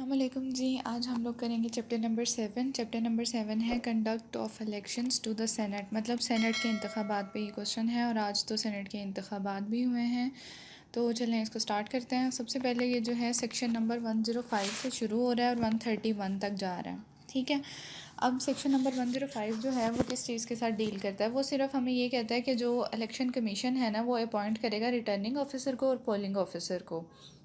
अस्सलामुअलैकुम जी। आज हम लोग करेंगे चैप्टर नंबर 7। चैप्टर नंबर 7 है conduct of elections to the senate, मतलब सेनेट के इंतखाबात पे ये क्वेश्चन है और आज तो सेनेट के इंतखाबात भी हुए हैं। तो चलें इसको स्टार्ट करते हैं। सबसे पहले ये जो है सेक्शन नंबर 105 से शुरू हो रहा है और 131 तक जा रहा है, ठीक है। अब सेक्शन नंबर 105 जो है वो किस चीज़ के साथ डील करता है, वो सिर्फ हमें ये कहता है कि जो इलेक्शन कमीशन है ना वो अपॉइंट करेगा रिटर्निंग ऑफिसर को और पोलिंग ऑफिसर को।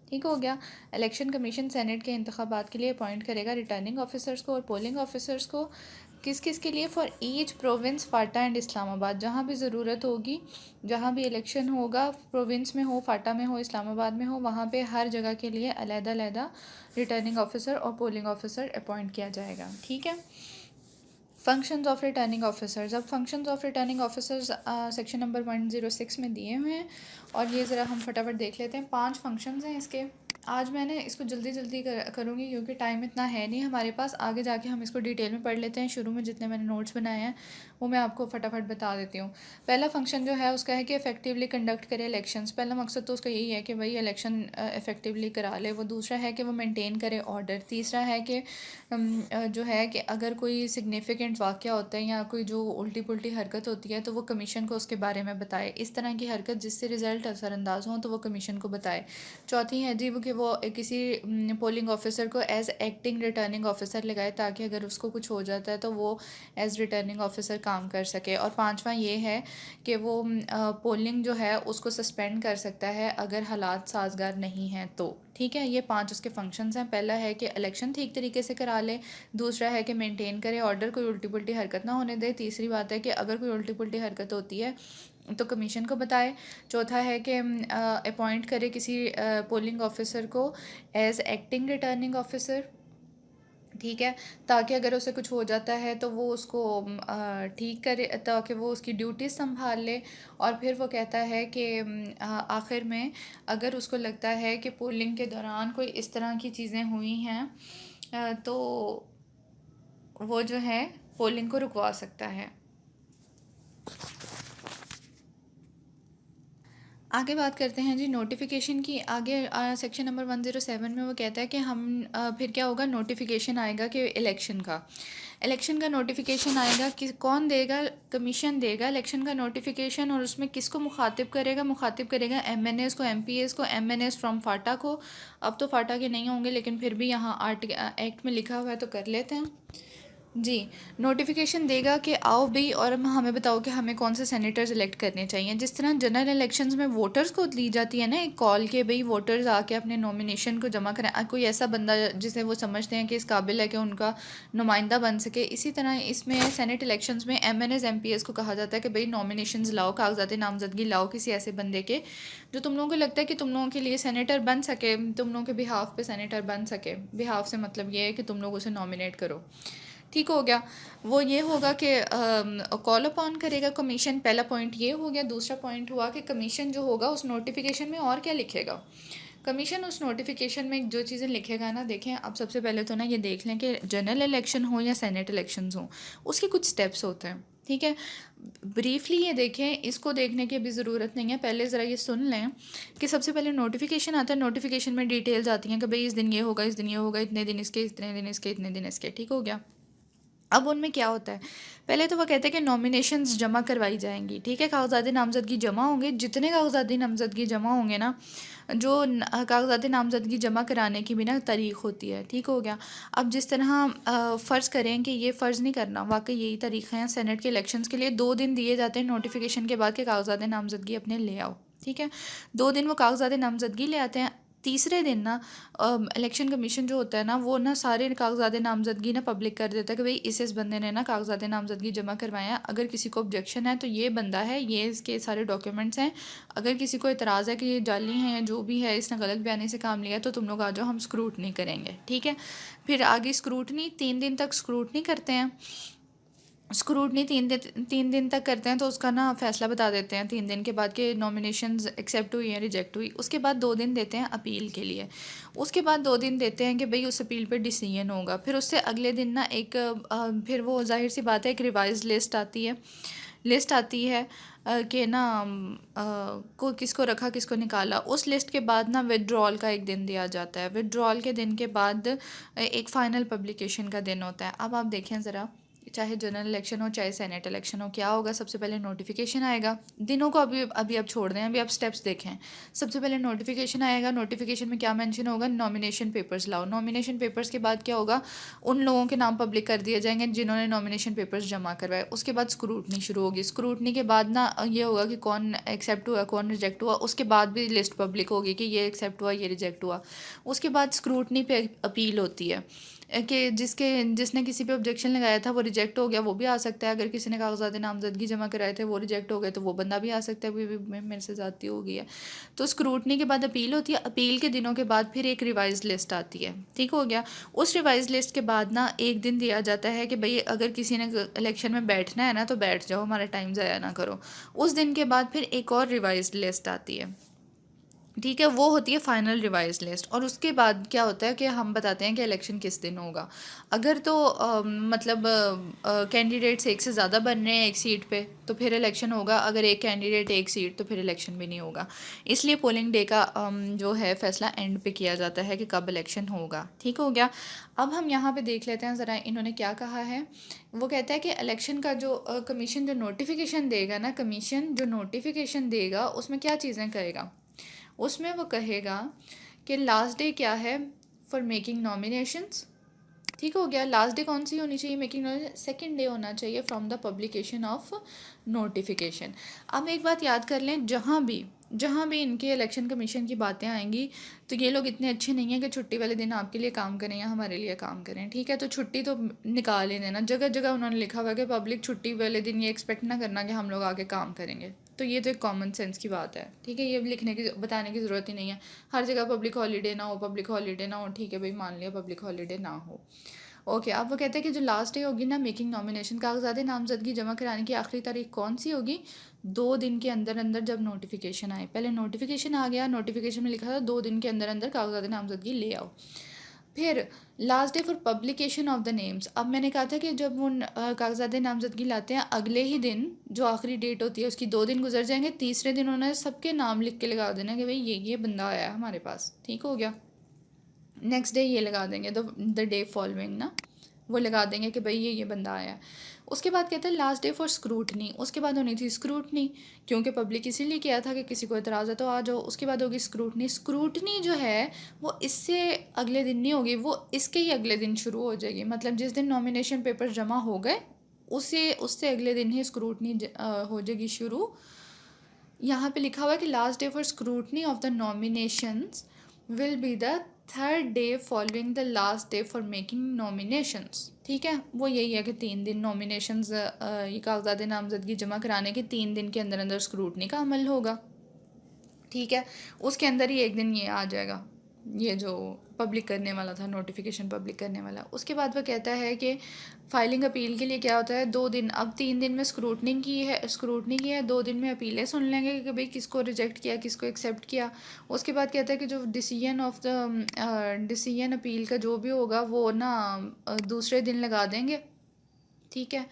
ठीक हो गया। इलेक्शन कमीशन सेनेट के इंतखाबात के लिए अपॉइंट करेगा रिटर्निंग ऑफिसर्स को और पोलिंग ऑफिसर्स को। किस किस के लिए? For each province, Phata and Islamabad. जहाँ भी ज़रूरत होगी, जहाँ भी इलेक्शन होगा, प्रोविंस में हो, फाटा में हो, इस्लामाबाद में हो, वहाँ पे हर जगह के लिए अलग-अलग रिटर्निंग ऑफिसर और पोलिंग ऑफिसर अपॉइंट किया जाएगा, ठीक है। Functions of returning officers. अब functions of returning officers section number 106 में दिए हुए हैं और ये ज़रा हम फटाफट देख लेते हैं। 5 फंक्शंस हैं इसके। आज मैंने इसको जल्दी जल्दी करूँगी क्योंकि टाइम इतना है नहीं हमारे पास। आगे जाके हम इसको डिटेल में पढ़ लेते हैं। शुरू में जितने मैंने नोट्स बनाए हैं वो मैं आपको फटाफट बता देती हूँ। पहला फंक्शन जो है उसका है कि इफ़ेक्टिवली कंडक्ट करे इलेक्शंस। पहला मकसद तो उसका यही है कि भाई इलेक्शन इफ़ेक्टिवली करा ले वो। दूसरा है कि वो मेंटेन करे ऑर्डर। तीसरा है कि जो है कि अगर कोई सिग्निफिकेंट वाक़या होता है या कोई जो उल्टी पुल्टी हरकत होती है तो वो कमीशन को उसके बारे में बताए। इस तरह की हरकत जिससे रिज़ल्ट असरअंदाज हों तो वो कमीशन को बताए। चौथी है जी वो कि वो किसी पोलिंग ऑफिसर को एज़ एक्टिंग रिटर्निंग ऑफिसर लगाए ताकि अगर उसको कुछ हो जाता है तो वो एज़ रिटर्निंग ऑफिसर काम कर सके। और पांचवा ये है कि वो पोलिंग जो है उसको सस्पेंड कर सकता है अगर हालात साजगार नहीं हैं तो, ठीक है। ये 5 उसके फंक्शंस हैं। पहला है कि इलेक्शन ठीक तरीके से करा ले। दूसरा है कि मेंटेन करे ऑर्डर, कोई उल्टी पुल्टी हरकत ना होने दे। तीसरी बात है कि अगर कोई उल्टी पुल्टी हरकत होती है तो कमीशन को बताए। चौथा है कि अपॉइंट करे किसी पोलिंग ऑफिसर को एज एक्टिंग रिटर्निंग ऑफिसर, ठीक है, ताकि अगर उसे कुछ हो जाता है तो वो उसको ठीक करे, ताकि वो उसकी ड्यूटीज़ संभाल ले। और फिर वो कहता है कि आखिर में अगर उसको लगता है कि पोलिंग के दौरान कोई इस तरह की चीज़ें हुई हैं तो वो जो है पोलिंग को रुकवा सकता है। आगे बात करते हैं जी नोटिफिकेशन की। आगे सेक्शन नंबर 107 में वो कहता है कि हम फिर क्या होगा, नोटिफिकेशन आएगा कि इलेक्शन का नोटिफिकेशन आएगा कि कौन देगा? कमीशन देगा इलेक्शन का नोटिफिकेशन। और उसमें किसको मुखातिब करेगा? मुखातिब करेगा एमएनएस को, एमपीएस को। एमएनएस फ्रॉम फाटा को। अब तो फाटा के नहीं होंगे लेकिन फिर भी यहाँ एक्ट में लिखा हुआ है तो कर लेते हैं जी। नोटिफिकेशन देगा कि आओ भाई और हमें बताओ कि हमें कौन से सेनेटर्स इलेक्ट करने चाहिए। जिस तरह जनरल इलेक्शंस में वोटर्स को दी जाती है ना एक कॉल के भाई वोटर्स आके अपने नॉमिनेशन को जमा करें, कोई ऐसा बंदा जिसे वो समझते हैं कि इस काबिल है कि उनका नुमाइंदा बन सके। इसी तरह इसमें सेनेट इलेक्शंस में एमएनएस एमपीएस को कहा जाता है कि भाई नॉमिनेशंस लाओ, कागजात नामजदगी लाओ किसी ऐसे बंदे के जो तुम लोगों को लगता है कि तुम लोगों के लिए सेनेटर बन सके, तुम लोगों के बिहाफ पे सेनेटर बन सके। बिहाफ से मतलब ये है कि तुम लोग उसे नॉमिनेट करो, ठीक हो गया। वो ये होगा कि कॉल अपॉन करेगा कमीशन। पहला पॉइंट ये हो गया। दूसरा पॉइंट हुआ कि कमीशन जो होगा उस नोटिफिकेशन में और क्या लिखेगा। कमीशन उस नोटिफिकेशन में जो चीज़ें लिखेगा ना, देखें अब सबसे पहले तो ना ये देख लें कि जनरल इलेक्शन हो या सेनेट इलेक्शंस हो उसके कुछ स्टेप्स होते हैं, ठीक है। ब्रीफली ये देखें, इसको देखने की अभी ज़रूरत नहीं है, पहले ज़रा ये सुन लें कि सबसे पहले नोटिफिकेशन आता है। नोटिफिकेशन में डिटेल्स आती हैं कि भाई इस दिन ये होगा, इस दिन ये होगा, इतने दिन इसके, इतने दिन इसके, इतने दिन इसके, ठीक हो गया। अब उनमें क्या होता है, पहले तो वो कहते हैं कि नॉमिनेशंस जमा करवाई जाएंगी, ठीक है। कागजात नामजदगी जमा होंगे। जितने कागजात नामजदगी जमा होंगे ना, जो कागजात नामजदगी जमा कराने की भी ना तारीख होती है, ठीक हो गया। अब जिस तरह फ़र्ज़ करें कि ये फ़र्ज़ नहीं करना, वाकई यही तारीख हैं सेनेट के इलेक्शंस के लिए। 2 दिन दिए जाते हैं नोटिफिकेशन के बाद के कागजात नामजदगी अपने ले आओ, ठीक है। 2 दिन वो कागजात नामजदगी ले आते हैं। तीसरे दिन ना इलेक्शन कमीशन जो होता है ना वो ना सारे कागजात नामजदगी ना पब्लिक कर देता है कि भाई इस बंदे ने ना कागजात नामजदगी जमा करवाए हैं। अगर किसी को ऑब्जेक्शन है तो ये बंदा है, ये इसके सारे डॉक्यूमेंट्स हैं। अगर किसी को इतराज़ है कि ये जाली हैं या जो भी है, इसने गलत बयानी से काम लिया तो तुम लोग आ जाओ, हम स्क्रूटनी करेंगे, ठीक है। फिर आगे स्क्रूटनी 3 दिन तक स्क्रूटनी करते हैं। स्क्रूटनी 3 दिन तक करते हैं तो उसका ना फ़ैसला बता देते हैं 3 दिन के बाद कि नॉमिनेशंस एक्सेप्ट हुई या रिजेक्ट हुई। उसके बाद 2 दिन देते हैं अपील के लिए। उसके बाद 2 दिन देते हैं कि भाई उस अपील पे डिसीजन होगा। फिर उससे अगले दिन ना एक फिर वो ज़ाहिर सी बात है एक रिवाइज लिस्ट आती है। लिस्ट आती है कि ना को किसको रखा किसको निकाला, उस लिस्ट के बाद ना विड्रॉल का एक दिन दिया जाता है। विड्रॉल के दिन के बाद एक फ़ाइनल पब्लिकेशन का दिन होता है। अब आप देखें ज़रा, चाहे जनरल इलेक्शन हो चाहे सेनेट इलेक्शन हो, क्या होगा? सबसे पहले नोटिफिकेशन आएगा। दिनों को अभी अभी आप छोड़ दें, अभी आप स्टेप्स देखें। सबसे पहले नोटिफिकेशन आएगा। नोटिफिकेशन में क्या मेंशन होगा? नॉमिनेशन पेपर्स लाओ। नॉमिनेशन पेपर्स के बाद क्या होगा? उन लोगों के नाम पब्लिक कर दिए जाएंगे जिन्होंने नॉमिनेशन पेपर्स जमा करवाए। उसके बाद स्क्रूटनी शुरू होगी। स्क्रूटनी के बाद ना ये होगा कि कौन एक्सेप्ट हुआ कौन रिजेक्ट हुआ। उसके बाद भी लिस्ट पब्लिक होगी कि ये एक्सेप्ट हुआ ये रिजेक्ट हुआ। उसके बाद स्क्रूटनी पे अपील होती है कि जिसने किसी पे ऑब्जेक्शन लगाया था वो रिजेक्ट हो गया, वो भी आ सकता है। अगर किसी ने कागजात नामजदगी जमा कराए थे वो रिजेक्ट हो गए तो वो बंदा भी आ सकता है। भी मेरे से ज़्यादती हो गई है। तो स्क्रूटनी के बाद अपील होती है। अपील के दिनों के बाद फिर एक रिवाइज लिस्ट आती है। ठीक हो गया। उस रिवाइज लिस्ट के बाद ना एक दिन दिया जाता है कि भाई अगर किसी ने इलेक्शन में बैठना है ना तो बैठ जाओ, हमारा टाइम ज़ाया ना करो। उस दिन के बाद फिर एक और रिवाइज लिस्ट आती है। ठीक है, वो होती है फाइनल रिवाइज लिस्ट। और उसके बाद क्या होता है कि हम बताते हैं कि इलेक्शन किस दिन होगा। अगर तो मतलब कैंडिडेट्स एक से ज़्यादा बन रहे हैं एक सीट पे तो फिर इलेक्शन होगा। अगर एक कैंडिडेट एक सीट तो फिर इलेक्शन भी नहीं होगा। इसलिए पोलिंग डे का जो है फैसला एंड पे किया जाता है कि कब इलेक्शन होगा। ठीक हो गया। अब हम यहाँ पे देख लेते हैं ज़रा इन्होंने क्या कहा है। वो कहता है कि इलेक्शन का जो कमीशन जो नोटिफिकेशन देगा ना, कमीशन जो नोटिफिकेशन देगा उसमें क्या चीज़ें करेगा। उसमें वो कहेगा कि लास्ट डे क्या है फॉर मेकिंग नॉमिनेशंस। ठीक हो गया। लास्ट डे कौन सी होनी चाहिए मेकिंग नॉमिनेशन? सेकेंड डे होना चाहिए from the publication of notification. अब एक बात याद कर लें, जहाँ भी इनके इलेक्शन कमीशन की बातें आएंगी तो ये लोग इतने अच्छे नहीं हैं कि छुट्टी वाले दिन आपके लिए काम करें या हमारे लिए काम करें। ठीक है, तो छुट्टी तो निकाल ही देना। जगह जगह उन्होंने लिखा हुआ है कि पब्लिक छुट्टी वाले दिन ये एक्सपेक्ट ना करना कि हम लोग आके काम करेंगे। तो ये तो एक कॉमन सेंस की बात है। ठीक है, ये लिखने की बताने की ज़रूरत ही नहीं है। हर जगह पब्लिक हॉलीडे ना हो, पब्लिक हॉलीडे ना हो। ठीक है भाई, मान लिया पब्लिक हॉलीडे ना हो। ओके, अब वो कहते हैं कि जो लास्ट डे होगी ना मेकिंग नॉमिनेशन, कागजात नामजदगी जमा कराने की आखिरी तारीख कौन सी होगी? 2 दिन के अंदर अंदर जब नोटिफिकेशन आए। पहले नोटिफिकेशन आ गया, नोटिफिकेशन में लिखा था 2 दिन के अंदर अंदर कागजात नामजदगी ले आओ। फिर last day for publication of the names. अब मैंने कहा था कि जब वो कागजात नामजदगी लाते हैं अगले ही दिन जो आखिरी डेट होती है उसकी 2 दिन गुजर जाएंगे। तीसरे दिन उन्होंने सबके नाम लिख के लगा देना कि भाई ये बंदा आया है हमारे पास। ठीक हो गया। नेक्स्ट डे ये लगा देंगे द डे फॉलोइंग ना, वो लगा देंगे कि भाई ये बंदा आया है। उसके बाद कहते हैं लास्ट डे फॉर स्क्रूटनी। उसके बाद होनी थी स्क्रूटनी, क्योंकि पब्लिक इसीलिए किया था कि किसी को एतराज़ है तो आ जाओ। उसके बाद होगी स्क्रूटनी। स्क्रूटनी जो है वो इससे अगले दिन नहीं होगी, वो इसके ही अगले दिन शुरू हो जाएगी। मतलब जिस दिन नॉमिनेशन पेपर जमा हो गए उससे अगले दिन ही स्क्रूटनी हो जाएगी शुरू। यहाँ पे लिखा हुआ है कि last day for scrutiny of the nominations will be the third day following the last day for making nominations. ठीक है, वो यही है कि 3 दिन नॉमिनेशंस ये कागजात नामजदगी जमा कराने के 3 दिन के अंदर अंदर स्क्रूटनी का अमल होगा। ठीक है, उसके अंदर ही एक दिन ये आ जाएगा, ये जो पब्लिक करने वाला था, नोटिफिकेशन पब्लिक करने वाला। उसके बाद वह कहता है कि फाइलिंग अपील के लिए क्या होता है 2 दिन। अब 3 दिन में स्क्रूटनी की है, 2 दिन में अपीलें सुन लेंगे कि भाई किसको रिजेक्ट किया किसको एक्सेप्ट किया। उसके बाद कहता है कि जो डिसीजन अपील का जो भी होगा वो ना दूसरे दिन लगा देंगे। ठीक है,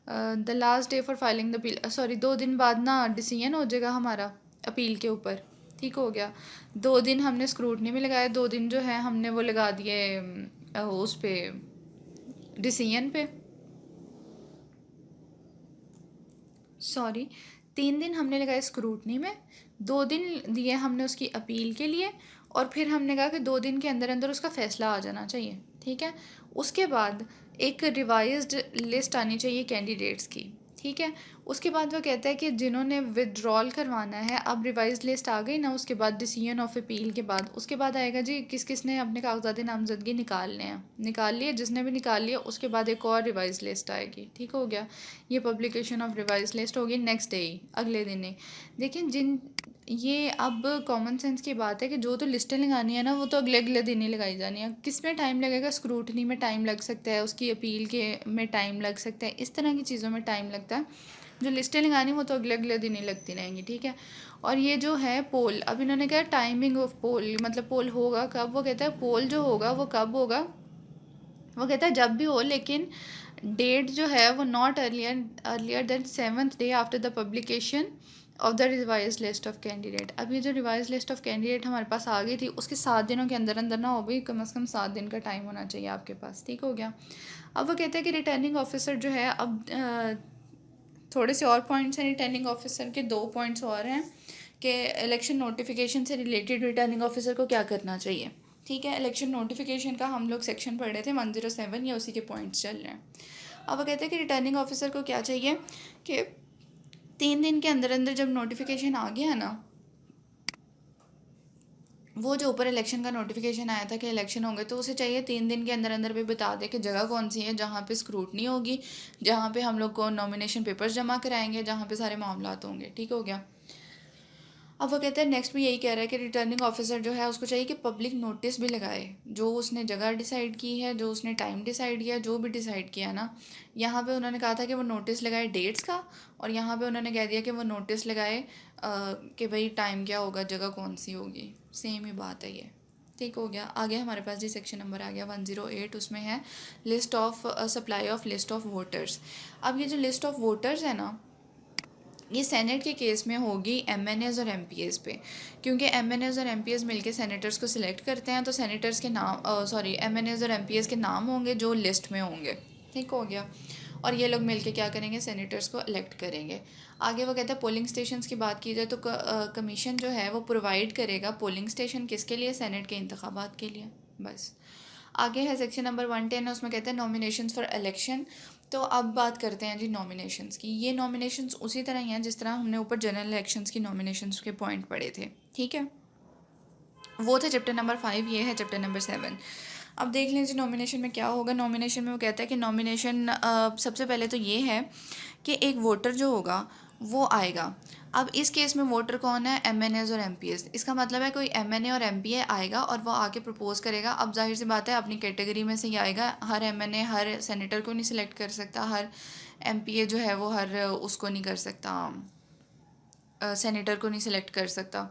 the last day for filing the appeal, sorry 2 दिन बाद ना डिसीजन हो जाएगा हमारा अपील के ऊपर। ठीक हो गया। 2 दिन हमने स्क्रूटनी में लगाया, 2 दिन जो है हमने वो लगा दिए उस पे डिसीजन पे। सॉरी, 3 दिन हमने लगाए स्क्रूटनी में, 2 दिन दिए हमने उसकी अपील के लिए, और फिर हमने कहा कि 2 दिन के अंदर अंदर उसका फ़ैसला आ जाना चाहिए। ठीक है, उसके बाद एक रिवाइज्ड लिस्ट आनी चाहिए कैंडिडेट्स की। ठीक है, उसके बाद वो कहता है कि जिन्होंने विड्रॉल करवाना है, अब रिवाइज लिस्ट आ गई ना, उसके बाद डिसीजन ऑफ अपील के बाद उसके बाद आएगा जी किस किस ने अपने कागजात नामजदगी निकालने हैं। निकाल लिए, जिसने भी निकाल लिया उसके बाद एक और रिवाइज लिस्ट आएगी। ठीक हो गया, ये पब्लिकेशन ऑफ रिवाइज लिस्ट होगी नेक्स्ट डे ही, अगले दिन ही। देखिए ये अब कॉमन सेंस की बात है कि जो तो लिस्टें लगानी है ना वो तो अगले अगले दिन ही लगाई जानी है। किस में टाइम लगेगा? स्क्रूटनी में टाइम लग सकता है, उसकी अपील के में टाइम लग सकता है, इस तरह की चीज़ों में टाइम लगता है। जो लिस्टें लगानी वो तो अगले अगले दिन ही लगती रहेंगी। ठीक है, और ये जो है पोल, अब इन्होंने कहा टाइमिंग ऑफ पोल, मतलब पोल होगा कब। वो कहता है पोल जो होगा वो कब होगा, वो कहता है जब भी हो, लेकिन डेट जो है वो not earlier than 7th day after the publication of the revise list of candidate. अब ये जो रिवाइज लिस्ट ऑफ कैंडिडेट हमारे पास आ गई थी उसके 7 दिनों के अंदर अंदर ना हो भी, कम से कम 7 दिन का टाइम होना चाहिए आपके पास। ठीक हो गया। अब वो कहते हैं कि रिटर्निंग ऑफिसर जो है, अब थोड़े से और पॉइंट्स हैं रिटर्निंग ऑफिसर के, 2 पॉइंट्स और हैं कि इलेक्शन नोटिफिकेशन से रिलेटेड रिटर्निंग ऑफिसर को क्या करना चाहिए। ठीक है, इलेक्शन नोटिफिकेशन का हम लोग सेक्शन पढ़ रहे थे 107, या उसी के पॉइंट्स चल रहे हैं। अब वो कहते हैं कि रिटर्निंग ऑफिसर को क्या चाहिए कि 3 दिन के अंदर अंदर जब नोटिफिकेशन आ गया ना, वो जो ऊपर इलेक्शन का नोटिफिकेशन आया था कि इलेक्शन होंगे, तो उसे चाहिए 3 दिन के अंदर अंदर भी बता दे कि जगह कौन सी है जहाँ पे स्क्रूटनी होगी, जहाँ पे हम लोग को नॉमिनेशन पेपर्स जमा कराएंगे, जहाँ पे सारे मामलात होंगे। ठीक हो गया। अब वो कहते हैं नेक्स्ट भी यही कह रहा है कि रिटर्निंग ऑफिसर जो है उसको चाहिए कि पब्लिक नोटिस भी लगाए, जो उसने जगह डिसाइड की है, जो उसने टाइम डिसाइड किया, जो भी डिसाइड किया ना, यहाँ पे उन्होंने कहा था कि वो नोटिस लगाए डेट्स का, और यहाँ पे उन्होंने कह दिया कि वो नोटिस लगाए कि भाई टाइम क्या होगा, जगह कौन सी होगी। सेम ही बात है ये। ठीक हो गया। आगे हमारे पास जी सेक्शन नंबर आ गया 108, उसमें है list of supply of list of voters. अब ये जो लिस्ट ऑफ वोटर्स है ना, ये सेनेट के केस में होगी एमएनएस और एमपीएस पे, क्योंकि एमएनएस और एमपीएस मिलके सेनेटर्स को सिलेक्ट करते हैं, तो सेनेटर्स के नाम एमएनएस और एमपीएस के नाम होंगे जो लिस्ट में होंगे। ठीक हो गया। और ये लोग मिलके क्या करेंगे, सेनेटर्स को इलेक्ट करेंगे। आगे वो कहते हैं पोलिंग स्टेशंस की बात की जाए तो कमीशन जो है वो प्रोवाइड करेगा पोलिंग स्टेशन किसके लिए, सेनेट के इंतखाबात के लिए। बस। आगे है सेक्शन नंबर 110, उसमें कहते हैं नॉमिनेशंस फॉर इलेक्शन। तो अब बात करते हैं जी नॉमिनेशंस की। ये नॉमिनेशंस उसी तरह ही हैं जिस तरह हमने ऊपर जनरल इलेक्शंस की नॉमिनेशंस के पॉइंट पढ़े थे। ठीक है, वो थे चैप्टर नंबर 5, ये है चैप्टर नंबर 7। अब देख लें जी नॉमिनेशन में क्या होगा। नॉमिनेशन में वो कहता है कि नॉमिनेशन सबसे पहले तो ये है कि एक वोटर जो होगा वो आएगा। अब इस केस में वोटर कौन है, एमएनएस और एमपीएस। इसका मतलब है कोई एमएनए और एमपीए आएगा और वो आके प्रपोज करेगा। अब जाहिर सी बात है अपनी कैटेगरी में से ही आएगा। हर एमएनए हर सेनेटर को नहीं सिलेक्ट कर सकता, हर एमपीए जो है वो हर उसको नहीं कर सकता, सेनेटर को नहीं सिलेक्ट कर सकता।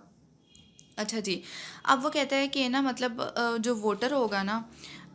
अच्छा जी। अब वो कहता है कि ना मतलब जो वोटर होगा ना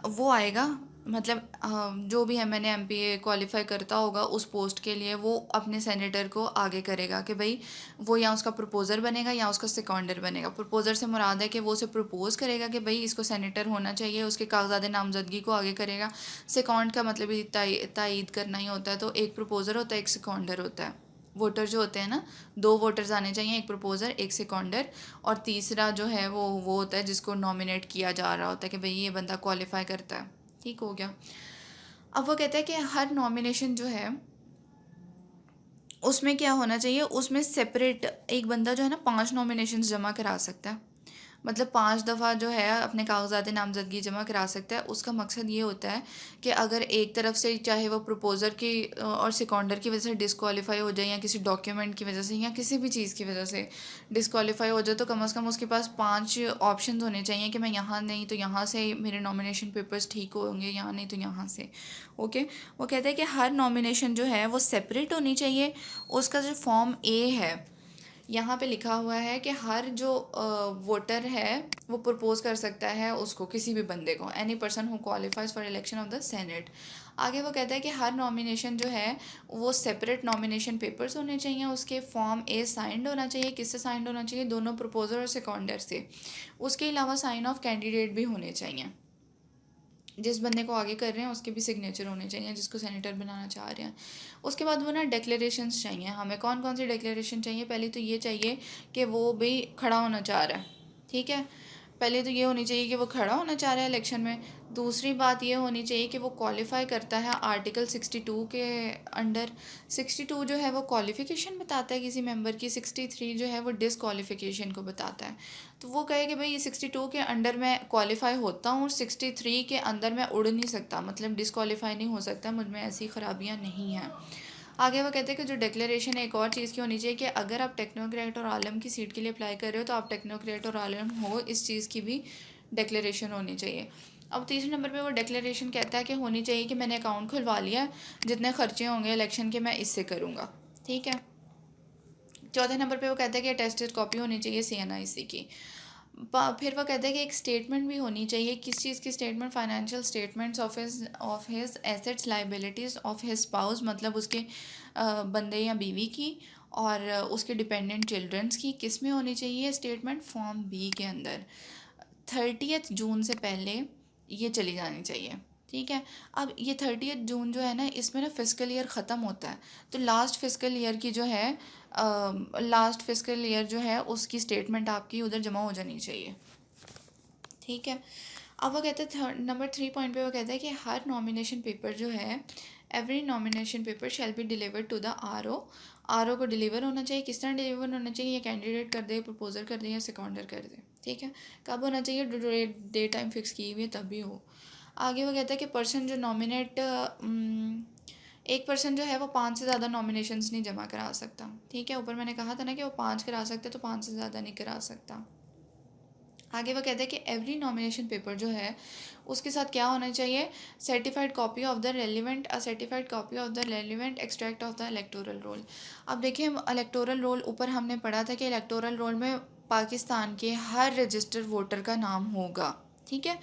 वो आएगा, मतलब जो भी एमएनए एमपीए क्वालिफाई करता होगा उस पोस्ट के लिए, वो अपने सेनेटर को आगे करेगा कि भाई वो या उसका प्रपोज़र बनेगा या उसका सेकंडर बनेगा। प्रपोज़र से मुराद है कि वो उसे प्रपोज़ करेगा कि भाई इसको सेनेटर होना चाहिए, उसके कागजात नामजदगी को आगे करेगा। सेकंड का मतलब ही तायीद करना ही होता है। तो एक प्रपोज़र होता है, एक सेकंडर होता है। वोटर जो होते हैं ना, 2 वोटर्स आने चाहिए, एक प्रपोज़र एक सेकंडर, और तीसरा जो है वो होता है जिसको नॉमिनेट किया जा रहा होता है कि भाई ये बंदा क्वालिफाई करता है। ठीक हो गया। अब वो कहता है कि हर नॉमिनेशन जो है उसमें क्या होना चाहिए, उसमें सेपरेट एक बंदा जो है ना 5 नॉमिनेशंस जमा करा सकता है, मतलब 5 दफ़ा जो है अपने कागजात नामजदगी जमा करा सकता है। उसका मकसद ये होता है कि अगर एक तरफ से चाहे वो प्रपोज़र की और सेकंडर की वजह से डिसक्वालीफाई हो जाए, या किसी डॉक्यूमेंट की वजह से, या किसी भी चीज़ की वजह से डिसक्वालीफाई हो जाए, तो कम से कम उसके पास 5 ऑप्शन होने चाहिए कि मैं यहाँ नहीं तो यहाँ से मेरे नॉमिनेशन पेपर्स ठीक होंगे, यहाँ नहीं तो यहाँ से। ओके। वो कहते हैं कि हर नॉमिनेशन जो है वो सेपरेट होनी चाहिए। उसका जो फॉर्म ए है यहाँ पे लिखा हुआ है कि हर जो वोटर है वो प्रपोज कर सकता है उसको, किसी भी बंदे को, any person who qualifies for election of the senate. आगे वो कहता है कि हर नॉमिनेशन जो है वो सेपरेट नॉमिनेशन पेपर्स होने चाहिए, उसके फॉर्म ए साइंड होना चाहिए। किससे साइंड होना चाहिए, दोनों प्रपोजर और सेकंडर से। उसके अलावा साइन ऑफ कैंडिडेट भी होने चाहिए, जिस बंदे को आगे कर रहे हैं उसके भी सिग्नेचर होने चाहिए, जिसको सेनेटर बनाना चाह रहे हैं। उसके बाद वो ना डिक्लेरेशंस चाहिए हमें। कौन कौन सी डिक्लेरेशन चाहिए, पहले तो ये चाहिए कि वो भी खड़ा होना चाह रहा है। ठीक है, पहले तो ये होनी चाहिए कि वो खड़ा होना चाह रहा है इलेक्शन में। दूसरी बात ये होनी चाहिए कि वो क्वालिफाई करता है आर्टिकल 62 के अंडर। 62 जो है वो क्वालिफिकेशन बताता है किसी मेंबर की, 63 जो है वो डिसक्वालिफिकेशन को बताता है। तो वो कहे कि भाई ये 62 के अंडर मैं क्वालिफाई होता हूँ, 63 के अंदर मैं उड़ नहीं सकता, मतलब डिसक्वालीफाई नहीं हो सकता, मुझ में ऐसी खराबियाँ नहीं हैं। आगे वो कहते हैं कि जो डिक्लेरेशन एक और चीज़ की होनी चाहिए कि अगर आप टेक्नोक्रेट और आलम की सीट के लिए अप्लाई कर रहे हो तो आप टेक्नोक्रेट और आलम हो, इस चीज़ की भी डिक्लेरेशन होनी चाहिए। अब तीसरे नंबर पे वो डिक्लेरेशन कहता है कि होनी चाहिए कि मैंने अकाउंट खुलवा लिया, जितने खर्चे होंगे इलेक्शन के मैं इससे करूँगा। ठीक है। चौथे नंबर पे वो कहता है कि अटेस्टेड कॉपी होनी चाहिए CNIC की। फिर वो कहता है कि एक स्टेटमेंट भी होनी चाहिए, किस चीज़ की statement, financial statements of his assets liabilities of his spouse, मतलब उसके बंदे या बीवी की, और उसके डिपेंडेंट चिल्ड्रंस की। किस में होनी चाहिए स्टेटमेंट? फॉर्म बी के अंदर। 30 जून से पहले ये चली जानी चाहिए, ठीक है। अब ये 30 जून जो है ना, इसमें ना फिस्कल ईयर ख़त्म होता है, तो लास्ट फिस्कल ईयर की जो है लास्ट फिस्कल ईयर जो है उसकी स्टेटमेंट आपकी उधर जमा हो जानी चाहिए, ठीक है। अब वो कहते हैं नंबर 3 पॉइंट पे वो कहता है कि हर नॉमिनेशन पेपर जो है, every nomination paper shall be delivered to the R O को डिलीवर होना चाहिए। किस तरह डिलीवर होना चाहिए? ये कैंडिडेट कर दे, प्रपोजर कर दे या सेकंडर कर दे, ठीक है। कब होना चाहिए? डे टाइम फिक्स की हुई है तभी हो। आगे वो कहता है कि पर्सन जो नॉमिनेट एक पर्सन जो है वो 5 से ज़्यादा नॉमिनेशंस नहीं जमा करा सकता, ठीक है। ऊपर मैंने कहा था ना कि वो 5 करा सकते, तो 5 से ज़्यादा नहीं करा सकता। आगे वो कहते हैं कि एवरी नॉमिनेशन पेपर जो है उसके साथ क्या होना चाहिए? Certified copy of the relevant certified copy of the relevant extract of the electoral roll. अब देखिए, इलेक्टोरल रोल ऊपर हमने पढ़ा था कि इलेक्टोरल रोल में पाकिस्तान के हर रजिस्टर्ड वोटर का नाम होगा, ठीक है।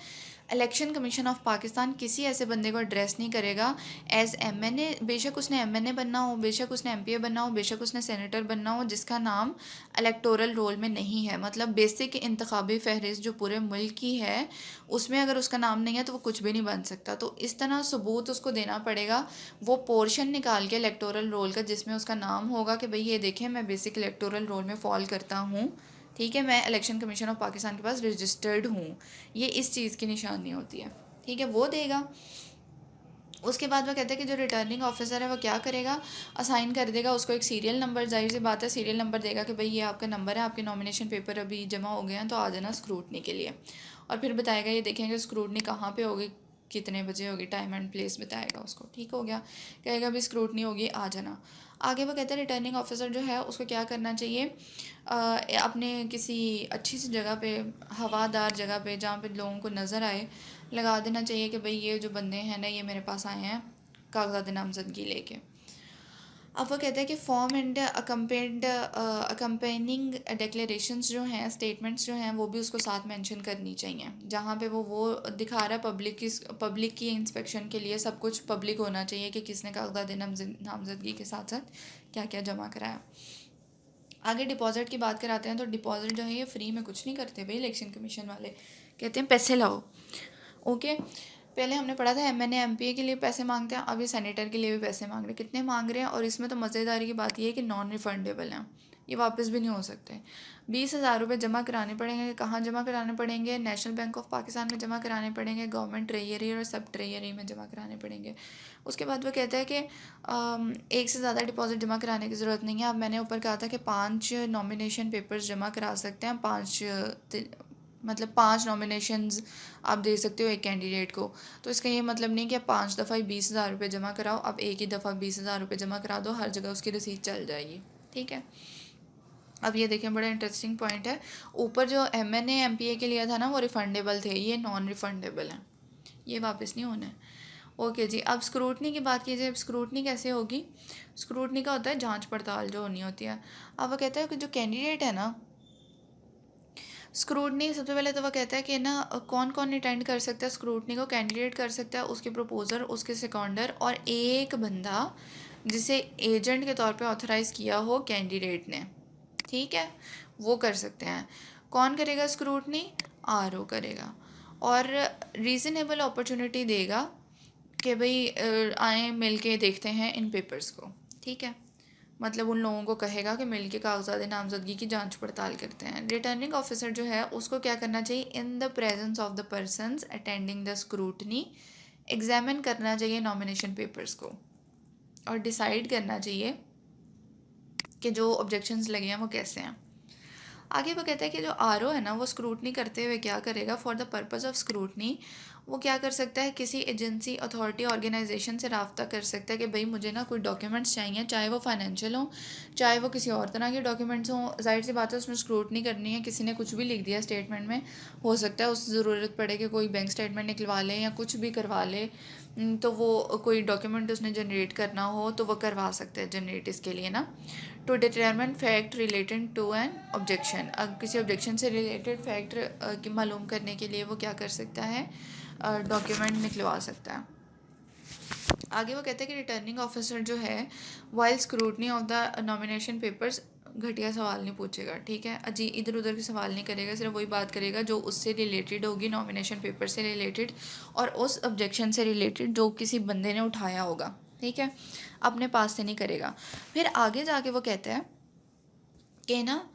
इलेक्शन कमीशन ऑफ पाकिस्तान किसी ऐसे बंदे को एड्रेस नहीं करेगा एज एमएनए, बेशक उसने एमएनए बनना हो, बेशक उसने एमपीए बनना हो, बेशक उसने सेनेटर बनना हो, जिसका नाम इलेक्टोरल रोल में नहीं है। मतलब बेसिक इंतखाबी फहरिस्त जो पूरे मुल्क की है उसमें अगर उसका नाम नहीं है तो वो कुछ भी नहीं बन सकता। तो इस तरह सबूत उसको देना पड़ेगा, वो पोर्शन निकाल के इलेक्टोरल रोल का जिसमें उसका नाम होगा कि भाई ये देखें मैं बेसिक इलेक्टोरल रोल में फॉल करता हूँ, ठीक है, मैं इलेक्शन कमीशन ऑफ पाकिस्तान के पास रजिस्टर्ड हूँ। ये इस चीज़ की निशानी होती है, ठीक है, वो देगा। उसके बाद वो कहते हैं कि जो रिटर्निंग ऑफिसर है वो क्या करेगा? असाइन कर देगा उसको एक सीरियल नंबर, जाहिर सी बात है सीरियल नंबर देगा कि भाई ये आपका नंबर है, आपके नॉमिनेशन पेपर अभी जमा हो गए हैं तो आ जाना स्क्रूटनी के लिए। और फिर बताएगा, ये देखेंगे स्क्रूटनी कहाँ पे होगी, कितने बजे होगी, टाइम एंड प्लेस बताएगा उसको, ठीक हो गया। कहेगा अभी स्क्रूटनी होगी, आ जाना। आगे वो कहते हैं रिटर्निंग ऑफिसर जो है उसको क्या करना चाहिए? अपने किसी अच्छी सी जगह पे, हवादार जगह पे, जहाँ पे लोगों को नज़र आए, लगा देना चाहिए कि भाई ये जो बंदे हैं ना ये मेरे पास आए हैं कागजात नामजदगी लेके। अब वो कहते हैं कि फॉर्म एंड अकम्पेनिंग डिक्लेरेशंस जो हैं, स्टेटमेंट्स जो हैं, वो भी उसको साथ मेंशन करनी चाहिए। जहाँ पे वो दिखा रहा है पब्लिक की इंस्पेक्शन के लिए सब कुछ पब्लिक होना चाहिए कि किसने कागजात नामजदगी के साथ साथ क्या क्या जमा कराया। आगे डिपॉजिट की बात कराते हैं, तो डिपॉजिट जो है ये फ्री में कुछ नहीं करते भाई इलेक्शन कमीशन वाले, कहते हैं पैसे लाओ, ओके। पहले हमने पढ़ा था एमएनए एमपीए के लिए पैसे मांगते हैं, अब ये सेनेटर के लिए भी पैसे मांग रहे हैं। कितने मांग रहे हैं? और इसमें तो मज़ेदारी की बात ये है कि नॉन रिफंडेबल हैं, ये वापस भी नहीं हो सकते। 20,000 रुपये जमा कराने पड़ेंगे। कहाँ जमा कराने पड़ेंगे? नेशनल बैंक ऑफ पाकिस्तान में जमा कराने पड़ेंगे, गवर्नमेंट ट्रेजरी और सब ट्रेजरी में जमा कराने पड़ेंगे। उसके बाद वो कहता है कि एक से ज़्यादा डिपॉजिट जमा कराने की ज़रूरत नहीं है। अब मैंने ऊपर कहा था कि 5 नॉमिनेशन पेपर्स जमा करा सकते हैं, 5 5 नॉमिनेशंस आप दे सकते हो एक कैंडिडेट को। तो इसका ये मतलब नहीं कि आप 5 दफ़ा ही 20,000 रुपये जमा कराओ, आप एक ही दफ़ा 20,000 रुपये जमा करा दो, हर जगह उसकी रसीद चल जाएगी, ठीक है। अब ये देखें, बड़ा इंटरेस्टिंग पॉइंट है। ऊपर जो एमएनए एमपीए के लिए था ना वो रिफ़ंडेबल थे, ये नॉन रिफ़ंडेबल हैं, ये वापस नहीं होना है। ओके जी, अब स्क्रूटनी की बात कीजिए। अब स्क्रूटनी कैसे होगी? स्क्रूटनी का होता है जांच पड़ताल जो होनी होती है। अब वो कहता है कि जो कैंडिडेट है ना, स्क्रूटनी सबसे पहले तो वो कहता है कि ना कौन कौन अटेंड कर सकता है स्क्रूटनी को? कैंडिडेट कर सकता है, उसके प्रपोजर, उसके सेकंडर, और एक बंदा जिसे एजेंट के तौर पे ऑथराइज़ किया हो कैंडिडेट ने, ठीक है, वो कर सकते हैं। कौन करेगा स्क्रूटनी? आरओ करेगा, और रीज़नेबल अपॉर्चुनिटी देगा कि भाई आए मिल के देखते हैं इन पेपर्स को, ठीक है। मतलब उन लोगों को कहेगा कि मिल के कागजात नामजदगी की जांच पड़ताल करते हैं। रिटर्निंग ऑफिसर जो है उसको क्या करना चाहिए? In the presence of the persons attending the scrutiny examine करना चाहिए नॉमिनेशन पेपर्स को, और डिसाइड करना चाहिए कि जो ऑब्जेक्शंस लगे हैं वो कैसे हैं। आगे वो कहता है कि जो आरओ है ना वो स्क्रूटनी करते हुए क्या करेगा? For the purpose of scrutiny वो क्या कर सकता है, किसी एजेंसी, अथॉरिटी, ऑर्गेनाइजेशन से रब्ता कर सकता है कि भाई मुझे ना कोई डॉक्यूमेंट्स चाहिए, चाहे वो फाइनेंशियल हों, चाहे वो किसी और तरह के डॉक्यूमेंट्स हों। जाहिर सी बात है उसमें स्क्रूटनी करनी है, किसी ने कुछ भी लिख दिया स्टेटमेंट में, हो सकता है उससे ज़रूरत पड़े कि कोई बैंक स्टेटमेंट निकलवा ले या कुछ भी करवा ले, तो वो कोई डॉक्यूमेंट उसने जनरेट करना हो तो वो करवा सकते हैं जनरेट इसके लिए ना। To determine fact related to an objection, अब किसी ऑब्जेक्शन से रिलेटेड फैक्ट की मालूम करने के लिए वो क्या कर सकता है, डॉक्यूमेंट निकलवा सकता है। आगे वो कहते हैं कि रिटर्निंग ऑफिसर जो है while scrutiny of the nomination papers घटिया सवाल नहीं पूछेगा, ठीक है अजी, इधर उधर के सवाल नहीं करेगा, सिर्फ वही बात करेगा जो उससे रिलेटेड होगी, नॉमिनेशन पेपर से रिलेटेड और उस ऑब्जेक्शन से रिलेटेड जो किसी बंदे ने उठाया होगा, ठीक है, अपने पास से नहीं करेगा। फिर आगे जाके वो कहता है कि ना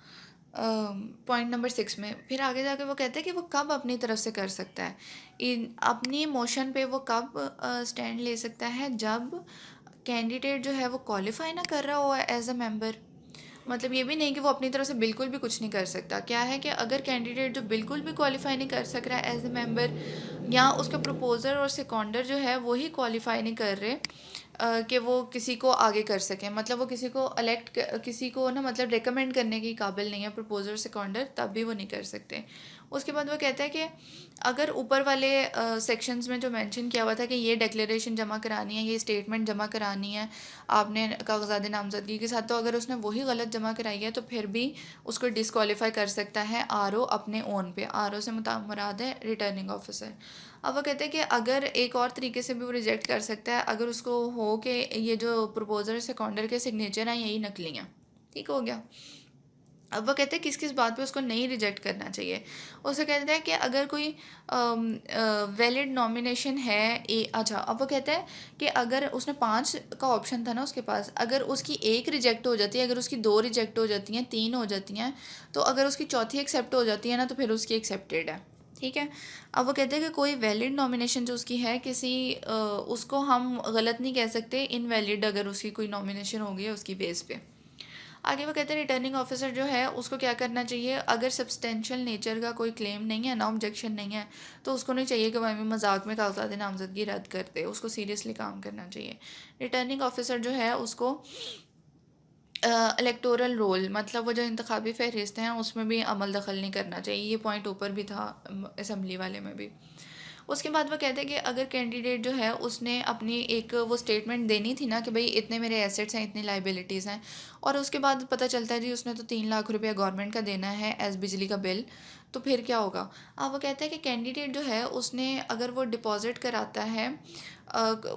पॉइंट नंबर 6 में फिर आगे जाके वो कहते हैं कि वो कब अपनी तरफ से कर सकता है, इन अपनी मोशन पे वो कब स्टैंड ले सकता है, जब कैंडिडेट जो है वो क्वालिफाई ना कर रहा हो एज अ मेंबर। मतलब ये भी नहीं कि वो अपनी तरफ से बिल्कुल भी कुछ नहीं कर सकता। क्या है कि अगर कैंडिडेट जो बिल्कुल भी क्वालिफाई नहीं कर सक रहा है एज ए मेंबर, या उसका प्रपोज़र और सेकंडर जो है वही क्वालिफाई नहीं कर रहे कि वो किसी को आगे कर सकें, मतलब वो किसी को अलेक्ट, किसी को ना मतलब रिकमेंड करने के काबिल नहीं है प्रपोज़र सेकंडर, तब भी वो नहीं कर सकते। उसके बाद वो कहता है कि अगर ऊपर वाले सेक्शंस में जो मेंशन किया हुआ था कि ये डिक्लेरेशन जमा करानी है, ये स्टेटमेंट जमा करानी है आपने कागजात नामजदगी के साथ, तो अगर उसने वही गलत जमा कराई है तो फिर भी उसको डिसक्वालीफाई कर सकता है आरओ अपने ओन पे। आरओ से मुराद है रिटर्निंग ऑफिसर। अब वो कहते हैं कि अगर एक और तरीके से भी वो रिजेक्ट कर सकता है, अगर उसको हो कि ये जो प्रपोजर सेकंडर के सिग्नेचर हैं यही नकली हैं, ठीक हो गया। अब वो कहते हैं किस किस बात पे उसको नहीं रिजेक्ट करना चाहिए। उसे कहते हैं कि अगर कोई वैलिड नॉमिनेशन है अच्छा, अब वो कहता है कि अगर उसने 5 का ऑप्शन था ना उसके पास, अगर उसकी एक रिजेक्ट हो जाती है, अगर उसकी 2 रिजेक्ट हो जाती हैं, 3 हो जाती हैं, तो अगर उसकी चौथी एक्सेप्ट हो जाती है ना तो फिर उसकी एक्सेप्टेड है, ठीक है। अब वो कहते हैं कि कोई वैलिड नॉमिनेशन जो उसकी है किसी उसको हम गलत नहीं कह सकते, इनवैलिड अगर उसकी कोई नॉमिनेशन हो गई है उसकी बेस पे। आगे वो कहते हैं रिटर्निंग ऑफिसर जो है उसको क्या करना चाहिए, अगर सब्सटेंशियल नेचर का कोई क्लेम नहीं है ना, ऑब्जेक्शन नहीं है, तो उसको नहीं चाहिए कि वह मजाक में कागजात नामजदगी रद्द कर दे, उसको सीरियसली काम करना चाहिए। रिटर्निंग ऑफिसर जो है उसको इलेक्टोरल रोल, मतलब वो जो इंतखाबी फहरिस्त हैं उसमें भी अमल दखल नहीं करना चाहिए, ये पॉइंट ऊपर भी था असम्बली वाले में भी। उसके बाद वो कहते हैं कि अगर कैंडिडेट जो है उसने अपनी एक वो स्टेटमेंट देनी थी ना कि भाई इतने मेरे एसेट्स हैं, इतनी लाइबिलिटीज़ हैं, और उसके बाद पता चलता है जी उसने तो 3 लाख रुपया गवर्नमेंट का देना है एज बिजली का बिल, तो फिर क्या होगा। अब वो कहते हैं कि कैंडिडेट जो है उसने अगर वो डिपॉजिट कराता है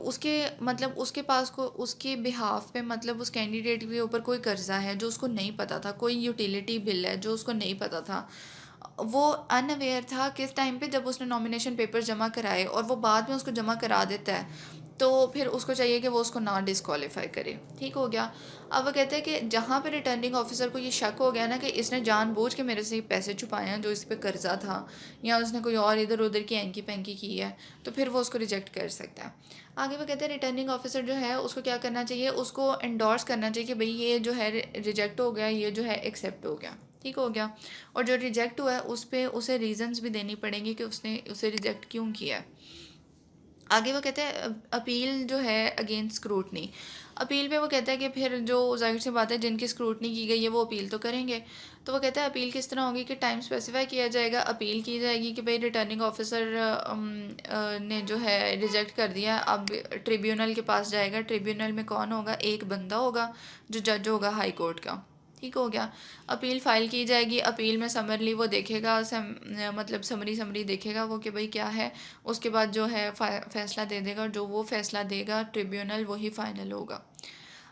उसके मतलब उसके पास को उसके बिहाफ पे, मतलब उस कैंडिडेट के ऊपर कोई कर्जा है जो उसको नहीं पता था, कोई यूटिलिटी बिल है जो उसको नहीं पता था, वो अनअवेयर था किस टाइम पे, जब उसने नॉमिनेशन पेपर जमा कराए और वो बाद में उसको जमा करा देता है, तो फिर उसको चाहिए कि वो उसको ना डिसक्वालीफाई करे, ठीक हो गया। अब वो कहते हैं कि जहाँ पे रिटर्निंग ऑफिसर को ये शक हो गया ना कि इसने जानबूझ के मेरे से पैसे छुपाए हैं जो इस पर कर्जा था, या उसने कोई और इधर उधर की एंकी पेंकी की है, तो फिर वो उसको रिजेक्ट कर सकता है। आगे वो कहते हैं रिटर्निंग ऑफिसर जो है उसको क्या करना चाहिए, उसको एंडोर्स करना चाहिए कि भाई ये जो है रिजेक्ट हो गया, ये जो है एक्सेप्ट हो गया, ठीक हो गया। और जो रिजेक्ट हुआ है उस पर उसे रीजंस भी देनी पड़ेंगी कि उसने उसे रिजेक्ट क्यों किया है। आगे वो कहते हैं अपील जो है अगेंस्ट स्क्रूटनी, अपील पे वो कहता है कि फिर जो जाहिर सी बात है जिनकी स्क्रूटनी की गई है वो अपील तो करेंगे। तो वो कहता है अपील किस तरह होगी कि टाइम स्पेसिफाई किया जाएगा, अपील की जाएगी कि भाई रिटर्निंग ऑफिसर ने जो है रिजेक्ट कर दिया, अब ट्रिब्यूनल के पास जाएगा। ट्रिब्यूनल में कौन होगा, एक बंदा होगा जो जज होगा हाई कोर्ट का, ठीक हो गया। अपील फ़ाइल की जाएगी, अपील में समरली वो देखेगा, मतलब समरी देखेगा वो कि भाई क्या है, उसके बाद जो है फ़ैसला दे देगा, और जो वो फ़ैसला देगा ट्रिब्यूनल वही फ़ाइनल होगा।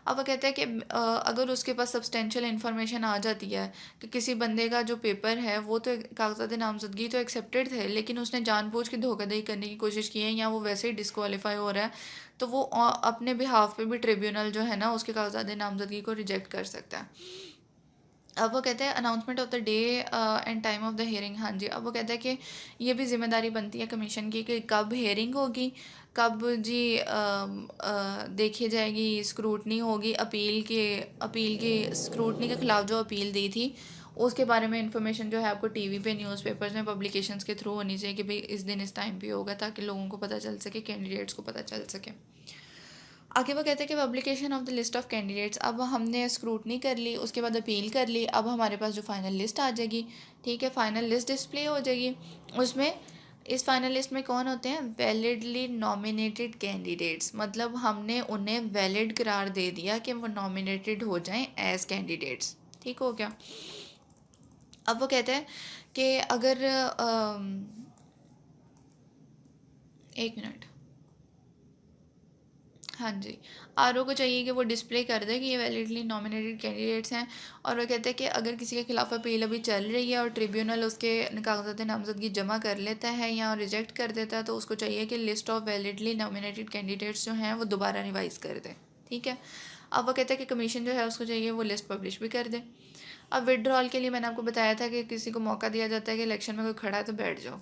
अब वो कहते हैं कि अगर उसके पास सब्सटेंशियल इन्फॉर्मेशन आ जाती है कि किसी बंदे का जो पेपर है वो तो कागजात नामजदगी तो एक्सेप्टेड थे, लेकिन उसने जानबूझ के धोखाधड़ी करने की कोशिश की है या वो वैसे ही डिसक्वालीफाई हो रहा है, तो वो अपने बिहाफ पे भी ट्रिब्यूनल जो है ना उसके कागजात नामजदगी को रिजेक्ट कर सकता है। अब वो कहते हैं announcement of the day and time of the hearing, हाँ जी। अब वो कहता है कि ये भी जिम्मेदारी बनती है कमीशन की कि कब हेयरिंग होगी, कब जी देखी जाएगी, स्क्रूटनी होगी, अपील के स्क्रूटनी के ख़िलाफ़ जो अपील दी थी उसके बारे में इंफॉर्मेशन जो है आपको टीवी पे, न्यूज़पेपर्स में, पब्लिकेशंस के थ्रू होनी चाहिए कि भाई इस दिन इस टाइम पे होगा, ताकि लोगों को पता चल सके, कैंडिडेट्स को पता चल सके। आगे वो कहते हैं कि publication of the list of candidates. अब हमने स्क्रूटनी कर ली, उसके बाद अपील कर ली, अब हमारे पास जो फाइनल लिस्ट आ जाएगी, ठीक है, फाइनल लिस्ट डिस्प्ले हो जाएगी। उसमें इस फाइनल लिस्ट में कौन होते हैं? वैलिडली नॉमिनेटेड कैंडिडेट्स, मतलब हमने उन्हें वैलिड करार दे दिया कि वो नॉमिनेटेड हो जाएं एज कैंडिडेट्स। ठीक हो गया। अब वो कहते हैं कि अगर एक मिनट, हाँ जी, आरओ को चाहिए कि वो डिस्प्ले कर दे कि ये वैलिडली नॉमिनेटेड कैंडिडेट्स हैं। और वो कहते हैं कि अगर किसी के खिलाफ अपील अभी चल रही है और ट्रिब्यूनल उसके कागजात नामजदगी जमा कर लेता है या रिजेक्ट कर देता है, तो उसको चाहिए कि list of validly nominated candidates जो हैं वो दोबारा रिवाइज़ कर दे। ठीक है। अब वो कहता है कि कमीशन जो है उसको चाहिए वो लिस्ट पब्लिश भी कर दे। अब विड्रॉल के लिए मैंने आपको बताया था कि किसी को मौका दिया जाता है कि इलेक्शन में कोई खड़ा है तो बैठ जाओ,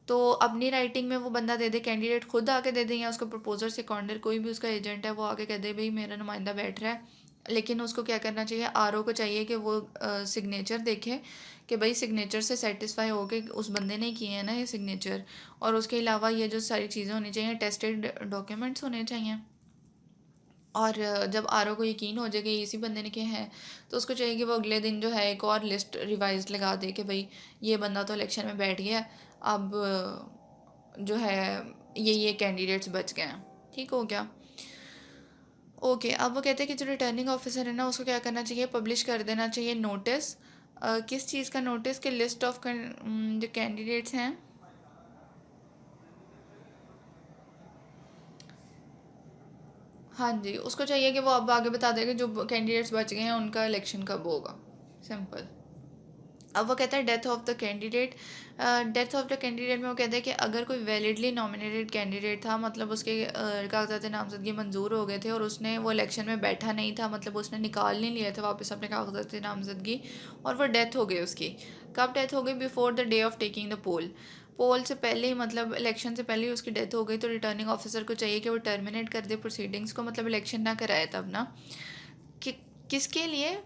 तो अपनी राइटिंग में वो बंदा दे दे, कैंडिडेट खुद आके दे दे, या उसको प्रपोजर सेकंडर कोई भी उसका एजेंट है वो आके कह दे भाई मेरा नुमाइंदा बैठ रहा है। लेकिन उसको क्या करना चाहिए? आरओ को चाहिए कि वो सिग्नेचर देखे कि भाई सिग्नेचर से सेटिस्फाई हो के उस बंदे ने किए हैं ना ये सिग्नेचर। और उसके अलावा ये जो सारी चीज़ें होनी चाहिए, टेस्टेड डॉक्यूमेंट्स होने चाहिए। और जब आरओ को यकीन हो जाए कि इसी बंदे ने किए हैं, तो उसको चाहिए कि वो अगले दिन जो है एक और लिस्ट रिवाइज लगा दे कि भाई ये बंदा तो इलेक्शन में बैठ गया, अब जो है ये कैंडिडेट्स बच गए हैं। ठीक हो गया। ओके। अब वो कहते हैं कि जो रिटर्निंग ऑफिसर है ना, उसको क्या करना चाहिए? पब्लिश कर देना चाहिए नोटिस। किस चीज़ का नोटिस? कि लिस्ट ऑफ जो कैंडिडेट्स हैं, हाँ जी, उसको चाहिए कि वो अब आगे बता देगा जो कैंडिडेट्स बच गए हैं उनका इलेक्शन कब होगा। सिंपल। अब वो कहता है death of the candidate. Death of the candidate में वो कहता है कि अगर कोई वैलिडली नॉमिनेटेड कैंडिडेट था, मतलब उसके कागजात नामजदगी मंजूर हो गए थे और उसने वो इलेक्शन में बैठा नहीं था, मतलब उसने निकाल नहीं लिया था वापस अपने कागजात नामजदगी, और वो डेथ हो गई उसकी। कब डेथ हो गई? Before the day of taking the poll. Poll से पहले ही, मतलब इलेक्शन से पहले ही उसकी डेथ हो गई, तो रिटर्निंग ऑफिसर को चाहिए कि वो टर्मिनेट कर दे प्रोसीडिंग्स को, मतलब इलेक्शन ना कराए तब ना। कि किसके लिए?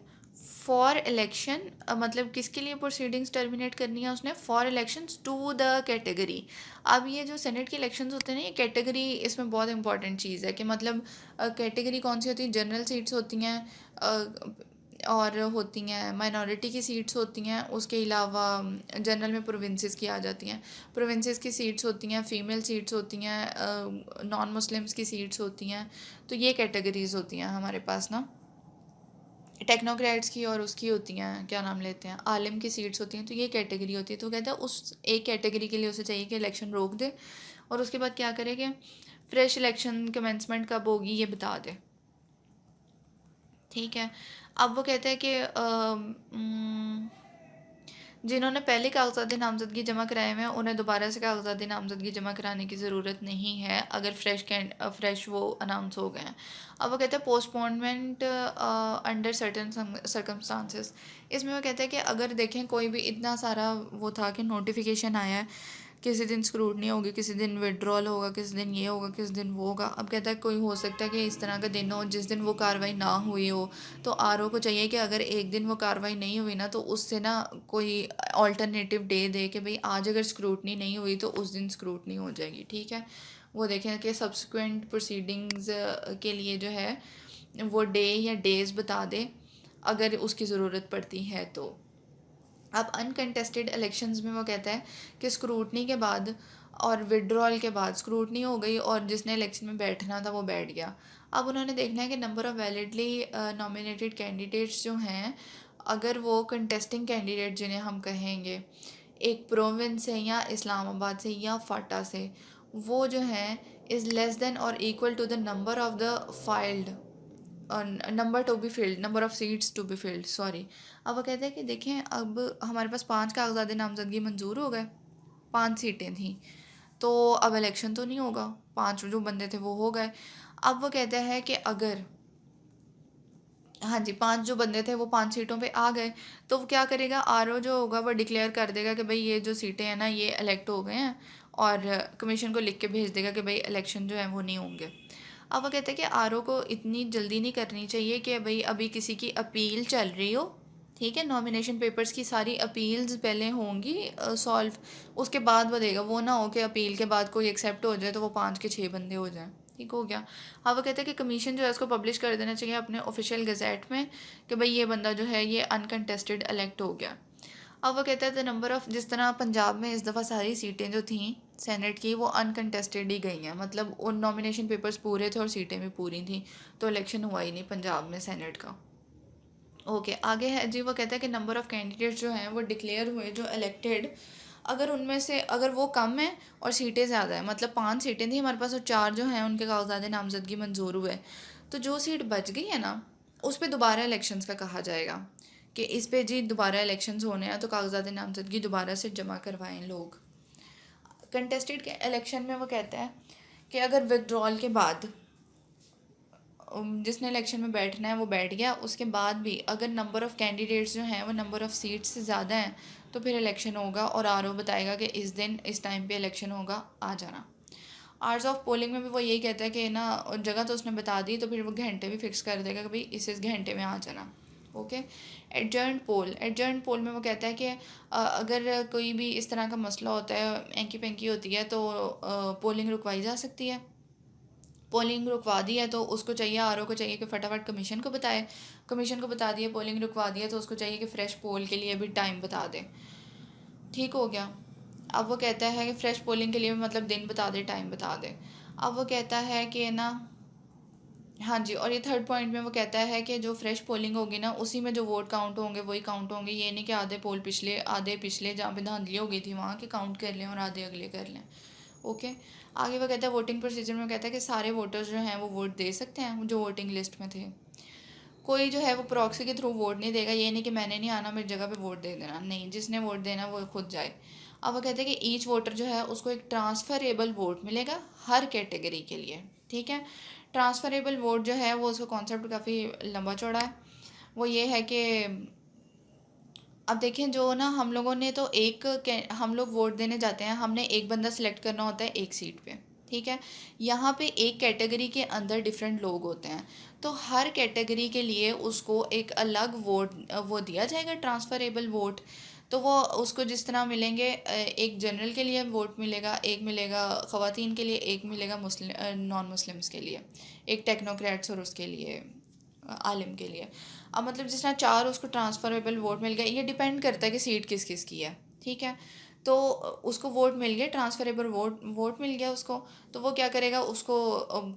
फॉर इलेक्शन, मतलब किसके लिए प्रोसीडिंग्स टर्मिनेट करनी है उसने? For elections to the category. अब ये जो सेनेट के इलेक्शंस होते हैं ना, ये कैटेगरी इसमें बहुत इंपॉर्टेंट चीज़ है कि मतलब कैटेगरी कौन सी होती है? जनरल सीट्स होती हैं और होती हैं माइनॉरिटी की सीट्स होती हैं। उसके अलावा जनरल में प्रोविंसेस की आ जाती हैं, प्रोविंसेस की सीट्स होती हैं, फीमेल सीट्स होती हैं, नॉन मुस्लिम्स की सीट्स होती हैं। तो ये कैटेगरीज होती हैं हमारे पास ना, टेक्नोक्रेट्स की और उसकी होती हैं, क्या नाम लेते हैं, आलिम की सीट्स होती हैं। तो ये कैटेगरी होती है। तो कहता है उस एक कैटेगरी के लिए उसे चाहिए कि इलेक्शन रोक दे, और उसके बाद क्या करे कि फ्रेश इलेक्शन कमेंसमेंट कब होगी ये बता दे। ठीक है। अब वो कहते हैं कि जिन्होंने पहले कागजात नामजदगी जमा कराए हुए हैं उन्हें दोबारा से कागजात नामजदगी जमा कराने की ज़रूरत नहीं है अगर फ्रेश वो अनाउंस हो गए हैं। अब वो कहते हैं पोस्टपोनमेंट अंडर सर्टन सर्कमस्टांसेस। इसमें वो कहते हैं कि अगर देखें कोई भी इतना सारा वो था कि नोटिफिकेशन आया है, किसी दिन स्क्रूटनी होगी, किसी दिन विड्रॉल होगा, किसी दिन ये होगा, किसी दिन वो होगा। अब कहता है कोई हो सकता है कि इस तरह का दिन हो जिस दिन वो कार्रवाई ना हुई हो, तो आरओ को चाहिए कि अगर एक दिन वो कार्रवाई नहीं हुई ना, तो उससे ना कोई अल्टरनेटिव डे दे कि भाई आज अगर स्क्रूटनी नहीं हुई तो उस दिन स्क्रूटनी हो जाएगी। ठीक है। वो देखें कि सब्सिक्वेंट प्रोसीडिंग्स के लिए जो है वो डे या डेज़ बता दे अगर उसकी ज़रूरत पड़ती है तो। अब अनकंटेस्टेड इलेक्शंस में वो कहता है कि स्क्रूटनी के बाद और विड्रॉल के बाद, स्क्रूटनी हो गई और जिसने इलेक्शन में बैठना था वो बैठ गया। अब उन्होंने देखना है कि number of validly nominated candidates जो हैं, अगर वो कंटेस्टिंग कैंडिडेट जिन्हें हम कहेंगे एक प्रोविंस से या इस्लामाबाद से या फाटा से, वो जो हैं इज़ लेस देन और equal to the number of the filed number to be filled, number of seats to be filled, sorry. अब वो कहते हैं कि देखें अब हमारे पास 5 कागजात नामजदगी मंजूर हो गए, 5 सीटें थी, तो अब इलेक्शन तो नहीं होगा, 5 जो बंदे थे वो हो गए। अब वो कहते हैं कि अगर, हाँ जी, 5 जो बंदे थे वो 5 सीटों पे आ गए, तो वो क्या करेगा? आरओ जो होगा वो डिक्लेयर कर देगा कि भाई ये जो सीटें हैं ना ये इलेक्ट हो गए हैं, और कमीशन को लिख के भेज देगा कि भाई इलेक्शन जो है वो नहीं होंगे। अब वो कहते हैं कि आरओ को इतनी जल्दी नहीं करनी चाहिए कि भाई अभी किसी की अपील चल रही हो, ठीक है। नॉमिनेशन पेपर्स की सारी अपील्स पहले होंगी सॉल्व, उसके बाद वो देगा। वो ना हो कि अपील के बाद कोई एक्सेप्ट हो जाए तो वो 5 के 6 बंदे हो जाएं। ठीक हो गया। अब वो कहते हैं कि कमीशन जो है उसको पब्लिश कर देना चाहिए अपने ऑफिशियल गज़ेट में कि भाई ये बंदा जो है ये अनकंटेस्टेड इलेक्ट हो गया। अब वो कहता है द नंबर ऑफ़, जिस तरह पंजाब में इस दफ़ा सारी सीटें जो थीं सेनेट की वो अनकंटेस्टेड ही गई हैं, मतलब उन नॉमिनेशन पेपर्स पूरे थे और सीटें भी पूरी थी, तो इलेक्शन हुआ ही नहीं पंजाब में सेनेट का। ओके आगे है जी। वो कहता है कि नंबर ऑफ़ कैंडिडेट्स जो हैं वो डिक्लेयर हुए जो इलेक्टेड, अगर उनमें से अगर वो कम है और सीटें ज़्यादा है, मतलब 5 सीटें थी हमारे पास और 4 जो हैं उनके कागजात नामजदगी मंजूर हुए, तो जो सीट बच गई है ना उस पर दोबारा इलेक्शंस का कहा जाएगा कि इस पे जी दोबारा इलेक्शंस होने हैं, तो कागजात नामजदगी दोबारा से जमा करवाएं लोग। कंटेस्टेड के इलेक्शन में वो कहता है कि अगर विड्रॉल के बाद जिसने इलेक्शन में बैठना है वो बैठ गया, उसके बाद भी अगर नंबर ऑफ़ कैंडिडेट्स जो हैं वो नंबर ऑफ़ सीट्स से ज़्यादा हैं तो फिर इलेक्शन होगा और आरओ बताएगा कि इस दिन इस टाइम पे इलेक्शन होगा, आ जाना। आवर्स ऑफ पोलिंग में भी वो यही कहता है कि ना जगह तो उसने बता दी तो फिर वो घंटे भी फिक्स कर देगा कि भाई इस घंटे में आ जाना। ओके। एडजर्न पोल में वो कहता है कि अगर कोई भी इस तरह का मसला होता है, एंकी पेंकी होती है, तो पोलिंग रुकवाई जा सकती है। पोलिंग रुकवा दी है तो उसको चाहिए, आरओ को चाहिए कि फटाफट कमीशन को बताए, कमीशन को बता दिए पोलिंग रुकवा दी है तो उसको चाहिए कि फ़्रेश पोल के लिए भी टाइम बता दे। ठीक हो गया। अब वो कहता है कि फ़्रेश पोलिंग के लिए मतलब दिन बता दे, टाइम बता दे। अब वो कहता है कि ना, हाँ जी, और ये थर्ड पॉइंट में वो कहता है कि जो फ्रेश पोलिंग होगी ना उसी में जो वोट काउंट होंगे वही काउंट होंगे, ये नहीं कि आधे पिछले जहाँ पे धांधली हो गई थी वहाँ के काउंट कर लें और आधे अगले कर लें। ओके। आगे वो कहता है वोटिंग प्रोसीजर में कहता है कि सारे वोटर्स जो हैं वो वोट दे सकते हैं जो वोटिंग लिस्ट में थे। कोई जो है वो प्रॉक्सी के थ्रू वोट नहीं देगा, ये नहीं कि मैंने नहीं आना मेरी जगह पे वोट दे देना, नहीं, जिसने वोट देना वो खुद जाए। अब वो कहते हैं कि ईच वोटर जो है उसको एक ट्रांसफ़रेबल वोट मिलेगा हर कैटेगरी के लिए। ठीक है। ट्रांसफ़रेबल वोट जो है वो उसका कॉन्सेप्ट काफ़ी लंबा चौड़ा है। वो ये है कि अब देखें जो ना हम लोगों ने तो हम लोग वोट देने जाते हैं, हमने एक बंदा सेलेक्ट करना होता है एक सीट पे। ठीक है। यहाँ पे एक कैटेगरी के अंदर डिफरेंट लोग होते हैं, तो हर कैटेगरी के लिए उसको एक अलग वोट वो दिया जाएगा, ट्रांसफ़रेबल वोट। तो वो उसको जिस तरह मिलेंगे, एक जनरल के लिए वोट मिलेगा, एक मिलेगा ख़वातीन के लिए, एक मिलेगा मुस्लिम नॉन मुस्लिम्स के लिए, एक टेक्नोक्रेट्स और उसके लिए आलिम के लिए। अब मतलब जिस तरह 4 उसको ट्रांसफ़रेबल वोट मिल गया, ये डिपेंड करता है कि सीट किस किस की है। ठीक है। तो उसको वोट मिल गया, ट्रांसफ़रेबल वोट मिल गया उसको, तो वो क्या करेगा, उसको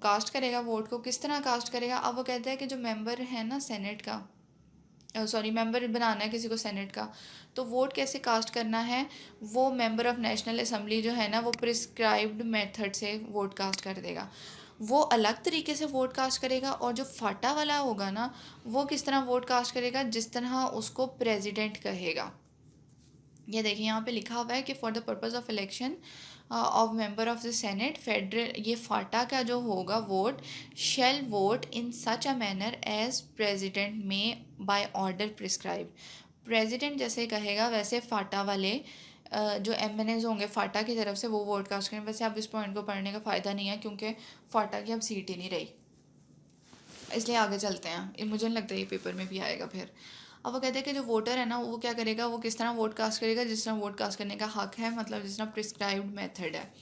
कास्ट करेगा, वोट को किस तरह कास्ट करेगा। अब वो कहता है कि जो मेंबर है ना सेनेट का, सॉरी मेंबर बनाना है किसी को सेनेट का, तो वोट कैसे कास्ट करना है, वो मेंबर ऑफ़ नेशनल असम्बली जो है ना वो प्रिस्क्राइब्ड मेथड से वोट कास्ट कर देगा। वो अलग तरीके से वोट कास्ट करेगा, और जो फाटा वाला होगा ना वो किस तरह वोट कास्ट करेगा, जिस तरह उसको प्रेसिडेंट कहेगा। ये देखिए यहाँ पे लिखा हुआ है कि for the purpose of election of member of the senate federal, ये फाटा का जो होगा vote, shall vote in such a manner as president में बाय ऑर्डर प्रिस्क्राइब। प्रेसिडेंट जैसे कहेगा वैसे फाटा वाले जो एमएनएज होंगे फाटा की तरफ से वो वोट कास्ट करें। वैसे अब इस पॉइंट को पढ़ने का फ़ायदा नहीं है क्योंकि फाटा की अब सीट ही नहीं रही, इसलिए आगे चलते हैं। मुझे नहीं लगता ये पेपर में भी आएगा फिर। अब वो कहते हैं कि जो वोटर है ना वो क्या करेगा, वो किस तरह वोट कास्ट करेगा, जिस तरह वोट कास्ट करने का हक है, मतलब जिस तरह प्रिस्क्राइब्ड मेथड है।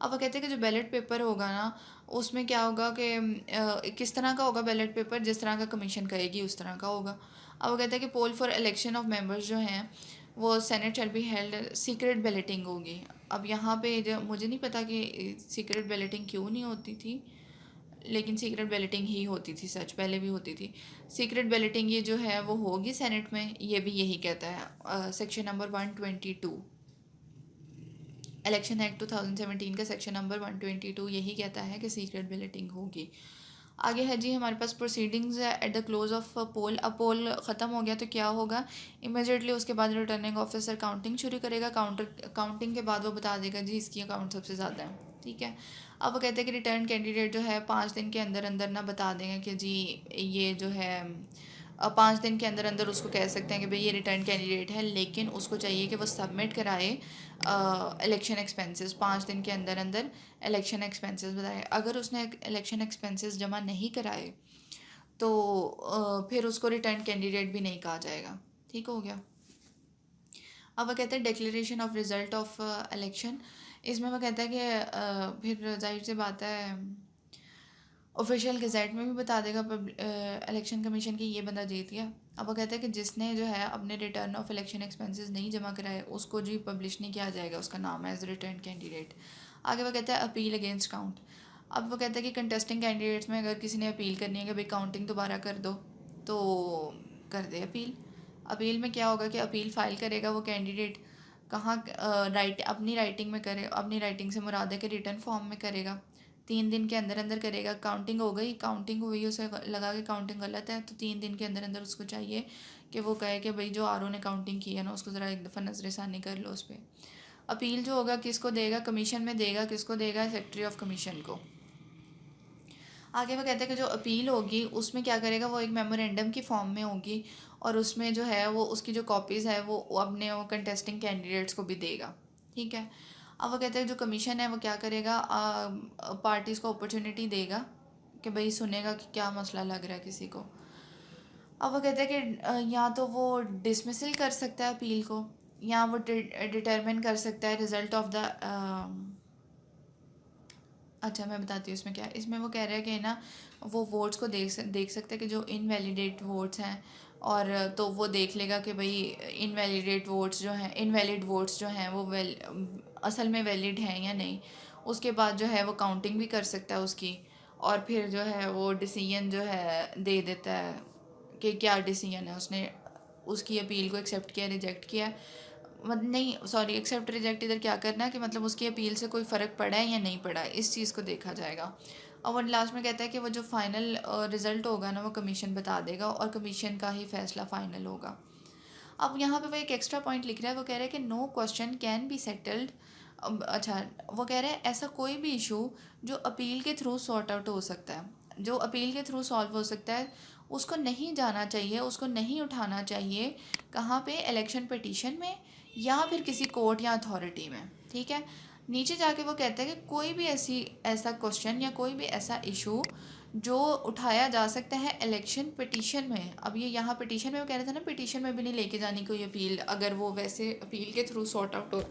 अब वो कहते हैं कि जो बैलेट पेपर होगा ना उसमें क्या होगा कि किस तरह का होगा बैलेट पेपर, जिस तरह का कमीशन कहेगी उस तरह का होगा। अब वो कहते हैं कि पोल फॉर इलेक्शन ऑफ मेंबर्स जो हैं वो senate shall be held secret balloting होगी। अब यहाँ पे जो मुझे नहीं पता कि सीक्रेट बैलेटिंग क्यों नहीं होती थी, लेकिन सीक्रेट बैलेटिंग ही होती थी, सच पहले भी होती थी। सीक्रेट बैलेटिंग ये जो है वो होगी सेनेट में, ये भी यही कहता है सेक्शन नंबर 122 इलेक्शन एक्ट 2017 का सेक्शन नंबर 122 यही कहता है कि सीक्रेट बैलेटिंग होगी। आगे है जी हमारे पास proceedings at the close of poll. अब पोल ख़त्म हो गया तो क्या होगा, इमीडिएटली उसके बाद रिटर्निंग ऑफिसर काउंटिंग शुरू करेगा। काउंटिंग के बाद वो बता देगा जी इसकी अकाउंट सबसे ज़्यादा है। ठीक है। अब वो कहते हैं कि रिटर्न कैंडिडेट जो है 5 दिन के अंदर अंदर ना बता देंगे कि जी ये जो है 5 दिन के अंदर अंदर उसको कह सकते हैं कि भाई ये रिटर्न कैंडिडेट है, लेकिन उसको चाहिए कि वो सबमिट कराए इलेक्शन एक्सपेंसेस। 5 दिन के अंदर अंदर इलेक्शन एक्सपेंसेस बताए। अगर उसने इलेक्शन एक्सपेंसेस जमा नहीं कराए तो फिर उसको रिटर्न कैंडिडेट भी नहीं कहा जाएगा। ठीक हो गया। अब वो कहते हैं declaration of result of election. इसमें वो कहता है कि फिर जाहिर सी बात है ऑफिशियल गज़ेट में भी बता देगा इलेक्शन कमीशन की ये बंदा जीत गया। अब वो कहता है कि जिसने जो है अपने रिटर्न ऑफ इलेक्शन एक्सपेंसेस नहीं जमा कराए उसको जी पब्लिश नहीं किया जाएगा उसका नाम एज रिटर्न कैंडिडेट। आगे वो कहता है अपील अगेंस्ट काउंट। अब वो कहता है कि कंटेस्टिंग कैंडिडेट्स में अगर किसी ने अपील करनी है कि भाई काउंटिंग दोबारा कर दो तो कर दे अपील। अपील में क्या होगा कि अपील फाइल करेगा वो कैंडिडेट कहाँ अपनी राइटिंग में करे, अपनी राइटिंग से मुराद है कि रिटर्न फॉर्म में करेगा, 3 दिन के अंदर अंदर करेगा। काउंटिंग हो गई, काउंटिंग हुई, उसे लगा कि काउंटिंग गलत है तो 3 दिन के अंदर अंदर उसको चाहिए कि वो कहे कि भाई जो आर ओ ने काउंटिंग की है ना उसको ज़रा एक दफ़ा नज़रसानी कर लो उस पर। अपील जो होगा किसको देगा, कमीशन में देगा, किसको देगा, सेक्रेटरी ऑफ कमीशन को। आगे वो कहते हैं कि जो अपील होगी उसमें क्या करेगा, वो एक मेमोरेंडम की फॉर्म में होगी और उसमें जो है वो उसकी जो कॉपीज़ है वो अपने वो कंटेस्टिंग कैंडिडेट्स को भी देगा। ठीक है। अब वो कहते हैं जो कमीशन है वो क्या करेगा, पार्टीज़ को अपॉर्चुनिटी देगा कि भाई सुनेगा कि क्या मसला लग रहा है किसी को। अब वो कहते हैं कि या तो वो डिसमिसल कर सकता है अपील को या वो डिटरमिन कर सकता है रिज़ल्ट ऑफ द अच्छा मैं बताती हूँ इसमें क्या है। इसमें वो कह रहे हैं कि ना वो वोट्स को देख सकते हैं कि जो इनवैलिडेट वोट्स हैं और तो वो देख लेगा कि भाई इनवैलिडेट वोट्स जो हैं, इनवैलिड वोट्स जो हैं वो असल में वैलिड हैं या नहीं। उसके बाद जो है वो काउंटिंग भी कर सकता है उसकी और फिर जो है वो डिसीजन जो है दे देता है कि क्या डिसीजन है, उसने उसकी अपील को एक्सेप्ट किया, रिजेक्ट किया। मतलब नहीं सॉरी, एक्सेप्ट रिजेक्ट इधर क्या करना है कि मतलब उसकी अपील से कोई फ़र्क पड़ा है या नहीं पड़ा है, इस चीज़ को देखा जाएगा। और वो लास्ट में कहता है कि वो जो फाइनल रिज़ल्ट होगा ना वो कमीशन बता देगा और कमीशन का ही फैसला फ़ाइनल होगा। अब यहाँ पे वो एक एक्स्ट्रा पॉइंट लिख रहा है, वो कह रहा है कि no question can be settled. अच्छा वो कह रहे हैं ऐसा कोई भी इशू जो अपील के थ्रू सॉर्ट आउट हो सकता है, जो अपील के थ्रू सॉल्व हो सकता है उसको नहीं जाना चाहिए, उसको नहीं उठाना चाहिए। कहाँ पे, इलेक्शन पिटीशन में या फिर किसी कोर्ट या अथॉरिटी में। ठीक है। नीचे जाके वो कहता है कि कोई भी ऐसा क्वेश्चन या कोई भी ऐसा इशू जो उठाया जा सकता है इलेक्शन पिटीशन में। अब ये यहाँ पिटीशन में वो कह रहे थे ना, पिटीशन में भी नहीं लेके जानी कोई अपील, अगर वो वैसे अपील के थ्रू सॉर्ट आउट हो,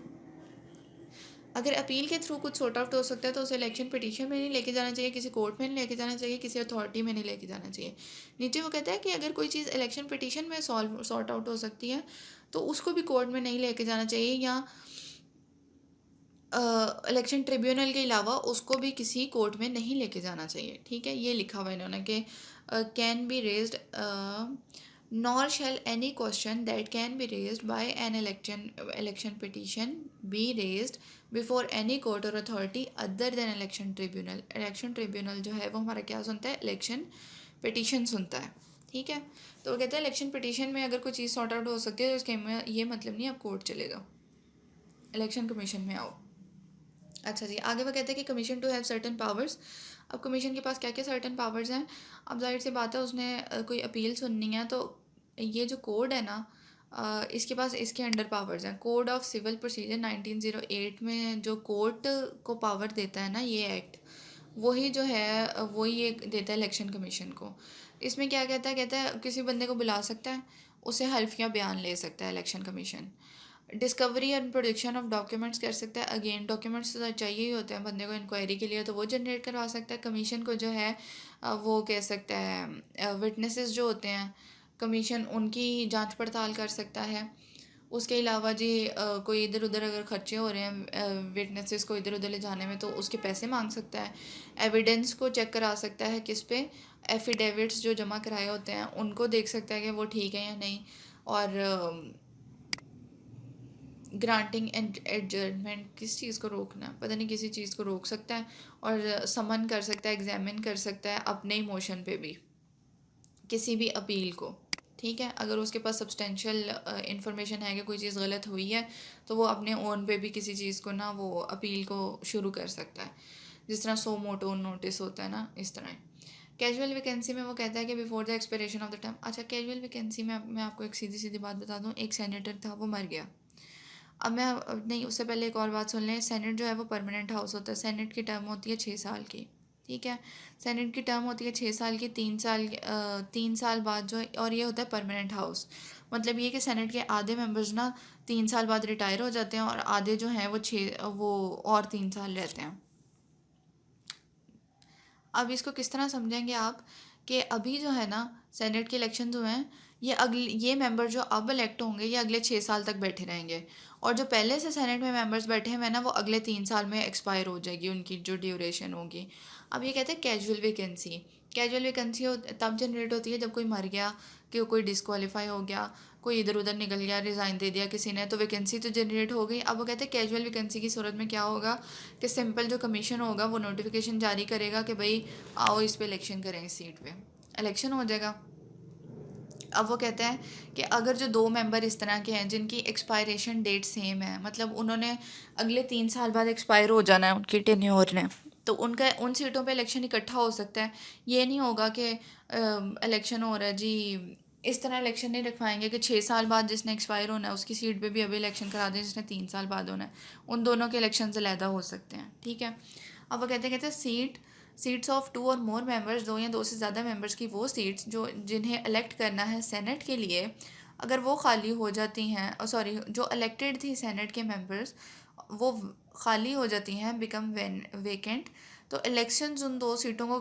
अगर अपील के थ्रू कुछ सॉर्ट आउट हो सकता है तो उसे इलेक्शन पिटीशन में नहीं लेके जाना चाहिए, किसी कोर्ट में नहीं लेके जाना चाहिए, किसी अथॉरिटी में नहीं लेके जाना चाहिए। नीचे वो कहता है कि अगर कोई चीज़ इलेक्शन पिटीशन में सॉर्ट आउट हो सकती है तो उसको भी कोर्ट में नहीं लेके जाना चाहिए या इलेक्शन ट्रिब्यूनल के अलावा उसको भी किसी कोर्ट में नहीं लेके जाना चाहिए। ठीक है। ये लिखा हुआ है इन्होंने कि can be raised nor shall any question that can be raised by an election petition be raised before any court और authority other than election tribunal. Election tribunal जो है वो हमारा क्या सुनता है, इलेक्शन पिटीशन सुनता है। ठीक है। तो वो कहते हैं इलेक्शन पिटीशन में अगर कोई चीज़ सॉर्ट आउट हो सकती है तो इसके में ये मतलब नहीं आप कोर्ट चले जाओ, इलेक्शन कमीशन में आओ। अच्छा जी, आगे वो कहते हैं कि commission to have certain powers. अब कमीशन के पास क्या क्या सर्टन पावर्स हैं। अब जाहिर सी बात है उसने कोई अपील सुननी है तो ये जो कोड है ना इसके पास इसके अंडर पावर्स हैं। कोड ऑफ सिविल प्रोसीजर 1908 में जो कोर्ट को पावर देता है ना ये एक्ट, वही जो है वही एक देता है इलेक्शन कमीशन को। इसमें क्या कहता है किसी बंदे को बुला सकता है, उसे हल्फिया बयान ले सकता है election commission. Discovery and production of documents कर सकता है। अगेन डॉक्यूमेंट्स तो चाहिए ही होते हैं बंदे को इंक्वायरी के लिए, तो वो जनरेट करवा सकता है। कमीशन को जो है वो कह सकता है विटनेसेस जो होते हैं कमीशन उनकी जांच पड़ताल कर सकता है। उसके अलावा जी कोई इधर उधर अगर खर्चे हो रहे हैं विटनेसेस को इधर उधर ले जाने में तो उसके पैसे मांग सकता है। एविडेंस को चेक करा सकता है किस पे, एफिडेविट्स जो जमा कराए होते हैं उनको देख सकता है कि वो ठीक है या नहीं। और ग्रांटिंग एंड एडजर्नमेंट, किस चीज़ को रोकना है पता नहीं, किसी चीज़ को रोक सकता है और समन कर सकता है, एग्जामिन कर सकता है अपने ही मोशन पे भी किसी भी अपील को। ठीक है। अगर उसके पास सब्सटेंशियल इंफॉर्मेशन है कि कोई चीज़ गलत हुई है तो वो अपने ओन पे भी किसी चीज़ को ना वो अपील को शुरू कर सकता है, जिस तरह सो मोटो नोटिस होता है ना, इस तरह। कैजुअल वैकेंसी में वो कहता है कि before the expiration of the term. अच्छा कैजुअल वैकेंसी में मैं आपको एक सीधी सीधी बात बता दूँ, एक सेनेटर था वो मर गया। अब मैं नहीं उससे पहले एक और बात सुन लें। सेनेट जो है वो परमानेंट हाउस होता है, सेनेट की टर्म होती है 6 साल की। ठीक है। सेनेट की टर्म होती है 6 साल की, 3 साल बाद जो है, और ये होता है परमानेंट हाउस। मतलब ये कि सेनेट के आधे मेंबर्स ना 3 साल बाद रिटायर हो जाते हैं और आधे जो हैं वो और 3 साल रहते हैं। अब इसको किस तरह समझेंगे आप कि अभी जो है ना सेनेट के इलेक्शन हुए हैं, ये मेंबर जो अब इलेक्ट होंगे ये अगले 6 साल तक बैठे रहेंगे, और जो पहले से सेनेट में मेंबर्स बैठे हुए हैं ना वो अगले 3 साल में एक्सपायर हो जाएगी उनकी जो ड्यूरेशन होगी। अब ये कहते हैं कैजुअल वैकेंसी। कैजुअल वैकेंसी तब जनरेट होती है जब कोई मर गया, कि कोई डिस्क्वालीफाई हो गया, कोई इधर उधर निकल गया, रिज़ाइन दे दिया किसी ने, तो वैकेंसी तो जनरेट हो गई। अब वो कहते हैं कैजुअल वैकेंसी की सूरत में क्या होगा कि सिंपल जो कमीशन होगा वो नोटिफिकेशन जारी करेगा कि भाई आओ इस पे इलेक्शन करें, इस सीट पे इलेक्शन हो जाएगा। अब वो कहते हैं कि अगर जो 2 मेंबर इस तरह के हैं जिनकी एक्सपायरेशन डेट सेम है, मतलब उन्होंने अगले 3 साल बाद एक्सपायर हो जाना है उनकी टेन्योर ने, तो उनका उन सीटों पे इलेक्शन इकट्ठा हो सकता है। ये नहीं होगा कि इलेक्शन हो रहा है जी, इस तरह इलेक्शन नहीं रखवाएंगे कि 6 साल बाद जिसने एक्सपायर होना है उसकी सीट पे भी अभी इलेक्शन करा दें जिसने 3 साल बाद होना है। उन दोनों के इलेक्शन अलहदा हो सकते हैं, ठीक है। अब वो कहते हैं सीट्स ऑफ 2 और मोर मेंबर्स, 2 या 2 से ज़्यादा मेंबर्स की वो सीट्स जो जिन्हें इलेक्ट करना है सेनेट के लिए, अगर वो खाली हो जाती हैं, सॉरी जो इलेक्टेड थी सेनेट के मेंबर्स वो खाली हो जाती हैं, बिकम वेकेंट, तो इलेक्शंस उन 2 सीटों को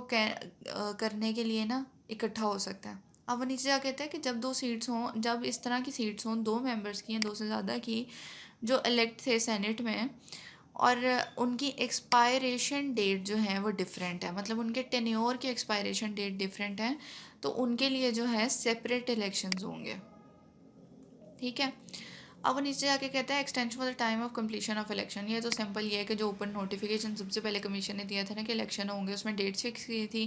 करने के लिए ना इकट्ठा हो सकता है। अब वो नीचे जा कहते हैं कि जब 2 सीट्स हों, जब इस तरह की सीट्स हों 2 मेंबर्स की या 2 से ज़्यादा की जो इलेक्ट थे सेनेट में, और उनकी एक्सपायरेशन डेट जो है वो डिफरेंट है, मतलब उनके टेन्योर की एक्सपायरेशन डेट डिफरेंट है, तो उनके लिए जो है सेपरेट इलेक्शंस होंगे, ठीक है। अब वो नीचे जाके कहता है extension for the time of completion of election. ये तो सिंपल ये है कि जो ऊपर नोटिफिकेशन सबसे पहले कमीशन ने दिया था ना कि इलेक्शन होंगे, उसमें डेट्स फिक्स की थी।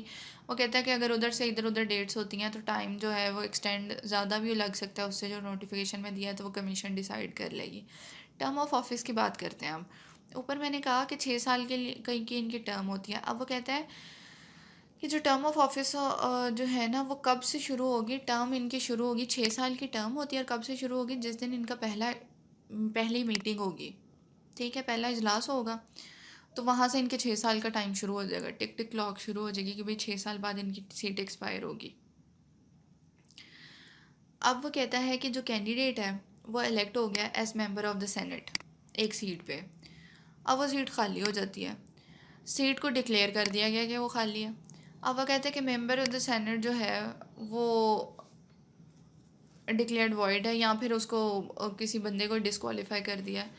वो कहता है कि अगर उधर से इधर उधर डेट्स होती हैं तो टाइम जो है वो एक्सटेंड ज़्यादा भी लग सकता है उससे जो नोटिफिकेशन में दिया है, तो वो कमीशन डिसाइड कर लेगी। टर्म ऑफ ऑफिस की बात करते हैं अब। ऊपर मैंने कहा कि 6 साल के लिए कहीं की इनकी टर्म होती है। अब वो कहता है कि जो टर्म ऑफ ऑफिस जो है ना वो कब से शुरू होगी, टर्म इनकी शुरू होगी, 6 साल की टर्म होती है, और कब से शुरू होगी, जिस दिन इनका पहली मीटिंग होगी, ठीक है, पहला इजलास होगा, तो वहाँ से इनके 6 साल का टाइम शुरू हो जाएगा, टिक टिक क्लॉक शुरू हो जाएगी कि भाई 6 साल बाद इनकी सीट एक्सपायर होगी। अब वो कहता है कि जो कैंडिडेट है वो इलेक्ट हो गया as member of the senate एक सीट पे, अब वो सीट खाली हो जाती है, सीट को डिक्लेयर कर दिया गया कि वो खाली है। अब वो कहते हैं कि मेंबर ऑफ द सेनेट जो है वो डिक्लेयर्ड वॉइड है, या फिर उसको किसी बंदे को डिस्क्वालीफाई कर दिया है,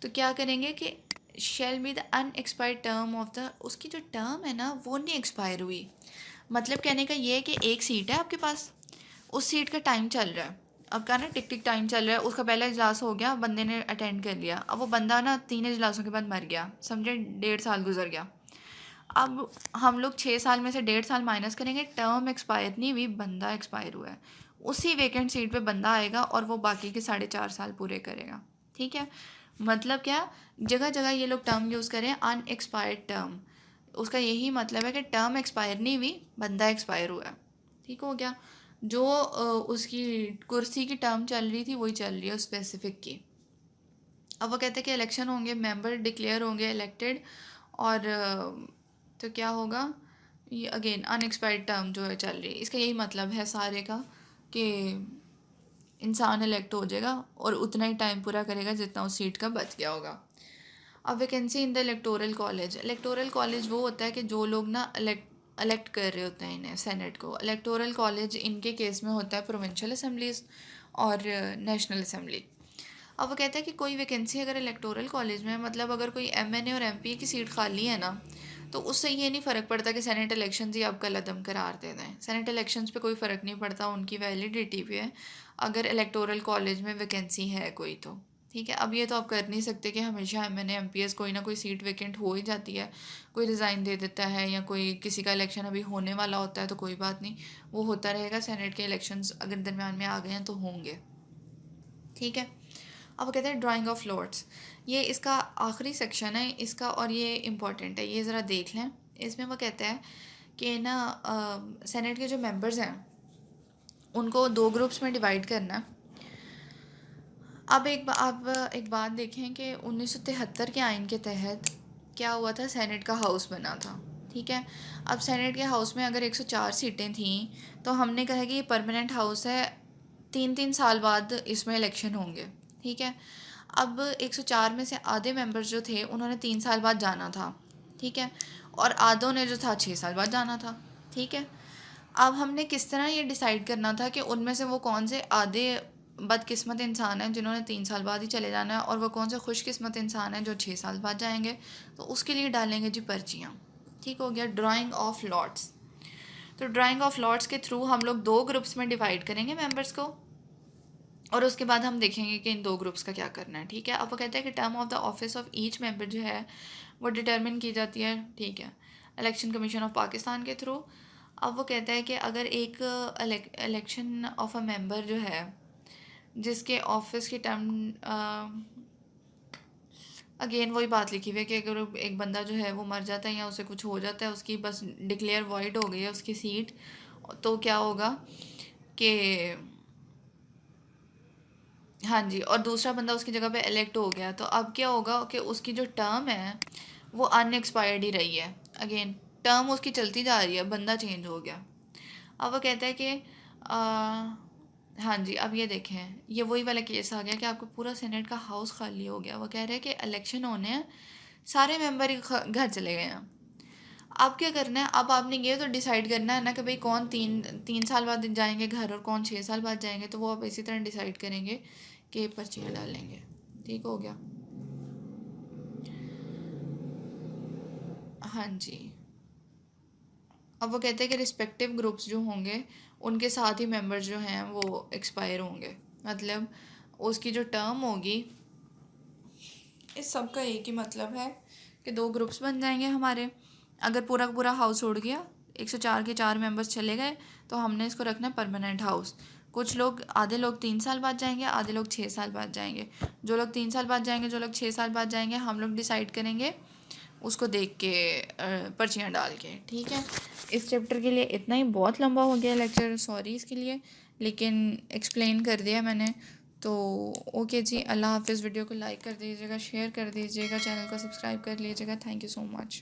तो क्या करेंगे कि shall be the unexpired term of the, उसकी जो टर्म है ना वो नहीं एक्सपायर हुई। मतलब कहने का ये है कि एक सीट है आपके पास, उस सीट का टाइम चल रहा है, अब क्या ना टिक टिक टाइम चल रहा है, उसका पहला इजलास हो गया, बंदे ने अटेंड कर लिया, अब वो बंदा ना 3 इजलासों के बाद मर गया, समझे 1.5 साल गुजर गया। अब हम लोग 6 साल में से 1.5 साल माइनस करेंगे, टर्म एक्सपायर नहीं हुई, बंदा एक्सपायर हुआ है, उसी वेकेंट सीट पे बंदा आएगा और वो बाकी के 4.5 साल पूरे करेगा, ठीक है। मतलब क्या, जगह जगह ये लोग टर्म यूज़ करें अनएक्सपायर्ड टर्म, उसका यही मतलब है कि टर्म एक्सपायर नहीं हुई, बंदा एक्सपायर हुआ है, ठीक हो गया। जो उसकी कुर्सी की टर्म चल रही थी वही चल रही है स्पेसिफिक की। अब वो कहते हैं कि इलेक्शन होंगे, मेंबर डिक्लेयर होंगे इलेक्टेड, और तो क्या होगा, ये अगेन अनएक्सपायर्ड टर्म जो है चल रही है, इसका यही मतलब है सारे का कि इंसान इलेक्ट हो जाएगा और उतना ही टाइम पूरा करेगा जितना उस सीट का बच गया होगा। अब vacancy in the electoral college वो होता है कि जो लोग ना इलेक्ट कर रहे होते हैं इन्हें सेनेट को। इलेक्टोरल कॉलेज इनके केस में होता है प्रोविंशियल असम्बलीज़ और नेशनल असम्बली। अब वो कहता है कि कोई वैकेंसी अगर इलेक्टोरल कॉलेज में, मतलब अगर कोई एमएनए और एमपी की सीट खाली है ना, तो उससे ये नहीं फ़र्क पड़ता कि सेनेट इलेक्शंस ही अब कल अदम करार दे दें, सेनेट इलेक्शंस पे कोई फ़र्क नहीं पड़ता, उनकी वैलिडिटी पे है अगर इलेक्टोरल कॉलेज में वैकेंसी है कोई तो, ठीक है। अब ये तो आप कर नहीं सकते कि हमेशा एमएनए एमपीएस कोई ना कोई सीट वैकेंट हो ही जाती है, कोई रिज़ाइन दे देता है या कोई किसी का इलेक्शन अभी होने वाला होता है तो कोई बात नहीं, वो होता रहेगा, सेनेट के इलेक्शंस अगर दरमियान में आ गए हैं तो होंगे, ठीक है। अब वो कहते हैं ड्राइंग ऑफ लॉट्स, ये इसका आखिरी सेक्शन है इसका और ये इम्पॉर्टेंट है, ये ज़रा देख लें। इसमें वो कहता है कि ना सेनेट के जो मेंबर्स हैं उनको 2 ग्रुप्स में डिवाइड करना है। अब एक बात देखें कि 1973 के आइन के तहत क्या हुआ था, सेनेट का हाउस बना था, ठीक है। अब सेनेट के हाउस में अगर 104 सीटें थीं तो हमने कहा कि ये परमानेंट हाउस है, 3 साल बाद इसमें इलेक्शन होंगे, ठीक है। अब 104 में से आधे मेंबर्स जो थे उन्होंने 3 साल बाद जाना था, ठीक है, और आधों ने जो था 6 साल बाद जाना था, ठीक है। अब हमने किस तरह ये डिसाइड करना था कि उनमें से वो कौन से आधे बदकिस्मत इंसान हैं जिन्होंने 3 साल बाद ही चले जाना है, और वो कौन से खुशकिस्मत इंसान हैं जो 6 साल बाद जाएंगे। तो उसके लिए डालेंगे जी पर्चियाँ, ठीक हो गया। ड्राइंग ऑफ लॉट्स, तो ड्राइंग ऑफ लॉट्स के थ्रू हम लोग 2 ग्रुप्स में डिवाइड करेंगे मेंबर्स को, और उसके बाद हम देखेंगे कि इन 2 ग्रुप्स का क्या करना है, ठीक है। अब वो कहते हैं कि term of the office of each member जो है वो डिटर्मिन की जाती है, ठीक है, इलेक्शन कमीशन ऑफ पाकिस्तान के थ्रू। अब वो कहता है कि अगर एक इलेक्शन ऑफ अ मेंबर जो है जिसके ऑफिस की टर्म, अगेन वही बात लिखी हुई है कि अगर एक बंदा जो है वो मर जाता है या उसे कुछ हो जाता है, उसकी बस डिक्लेयर वॉइड हो गई है उसकी सीट, तो क्या होगा कि हाँ जी, और दूसरा बंदा उसकी जगह पे इलेक्ट हो गया, तो अब क्या होगा कि उसकी जो टर्म है वो अनएक्सपायर्ड ही रही है। अगेन टर्म उसकी चलती जा रही है, बंदा चेंज हो गया। अब वो कहता है कि हाँ जी, अब ये देखें, ये वही वाला केस आ गया कि आपको पूरा सेनेट का हाउस खाली हो गया। वो कह रहे हैं कि इलेक्शन होने हैं, सारे मेंबर घर चले गए हैं। अब क्या करना है, अब आपने ये तो डिसाइड करना है ना कि भाई कौन 3 साल बाद जाएंगे घर और कौन 6 साल बाद जाएंगे, तो वो आप इसी तरह डिसाइड करेंगे कि पर्चियाँ डालेंगे, ठीक हो गया। हाँ जी, अब वो कहते हैं कि रिस्पेक्टिव ग्रुप्स जो होंगे उनके साथ ही मेंबर्स जो हैं वो एक्सपायर होंगे, मतलब उसकी जो टर्म होगी, इस सब का एक ही मतलब है कि 2 ग्रुप्स बन जाएंगे हमारे। अगर पूरा का पूरा हाउस उड़ गया, 104 के 4 मेंबर्स चले गए, तो हमने इसको रखना है परमानेंट हाउस। कुछ लोग, आधे लोग 3 साल बाद जाएंगे, आधे लोग 6 साल बाद जाएंगे। जो लोग 3 साल बाद जाएंगे, जो लोग 6 साल बाद जाएंगे, हम लोग डिसाइड करेंगे उसको देख के, पर्चियाँ डाल के, ठीक है। इस चैप्टर के लिए इतना ही, बहुत लंबा हो गया लेक्चर, सॉरी इसके लिए, लेकिन एक्सप्लेन कर दिया मैंने। तो ओके जी, अल्लाह हाफिज़। वीडियो को लाइक कर दीजिएगा, शेयर कर दीजिएगा, चैनल को सब्सक्राइब कर लीजिएगा। Thank you so much.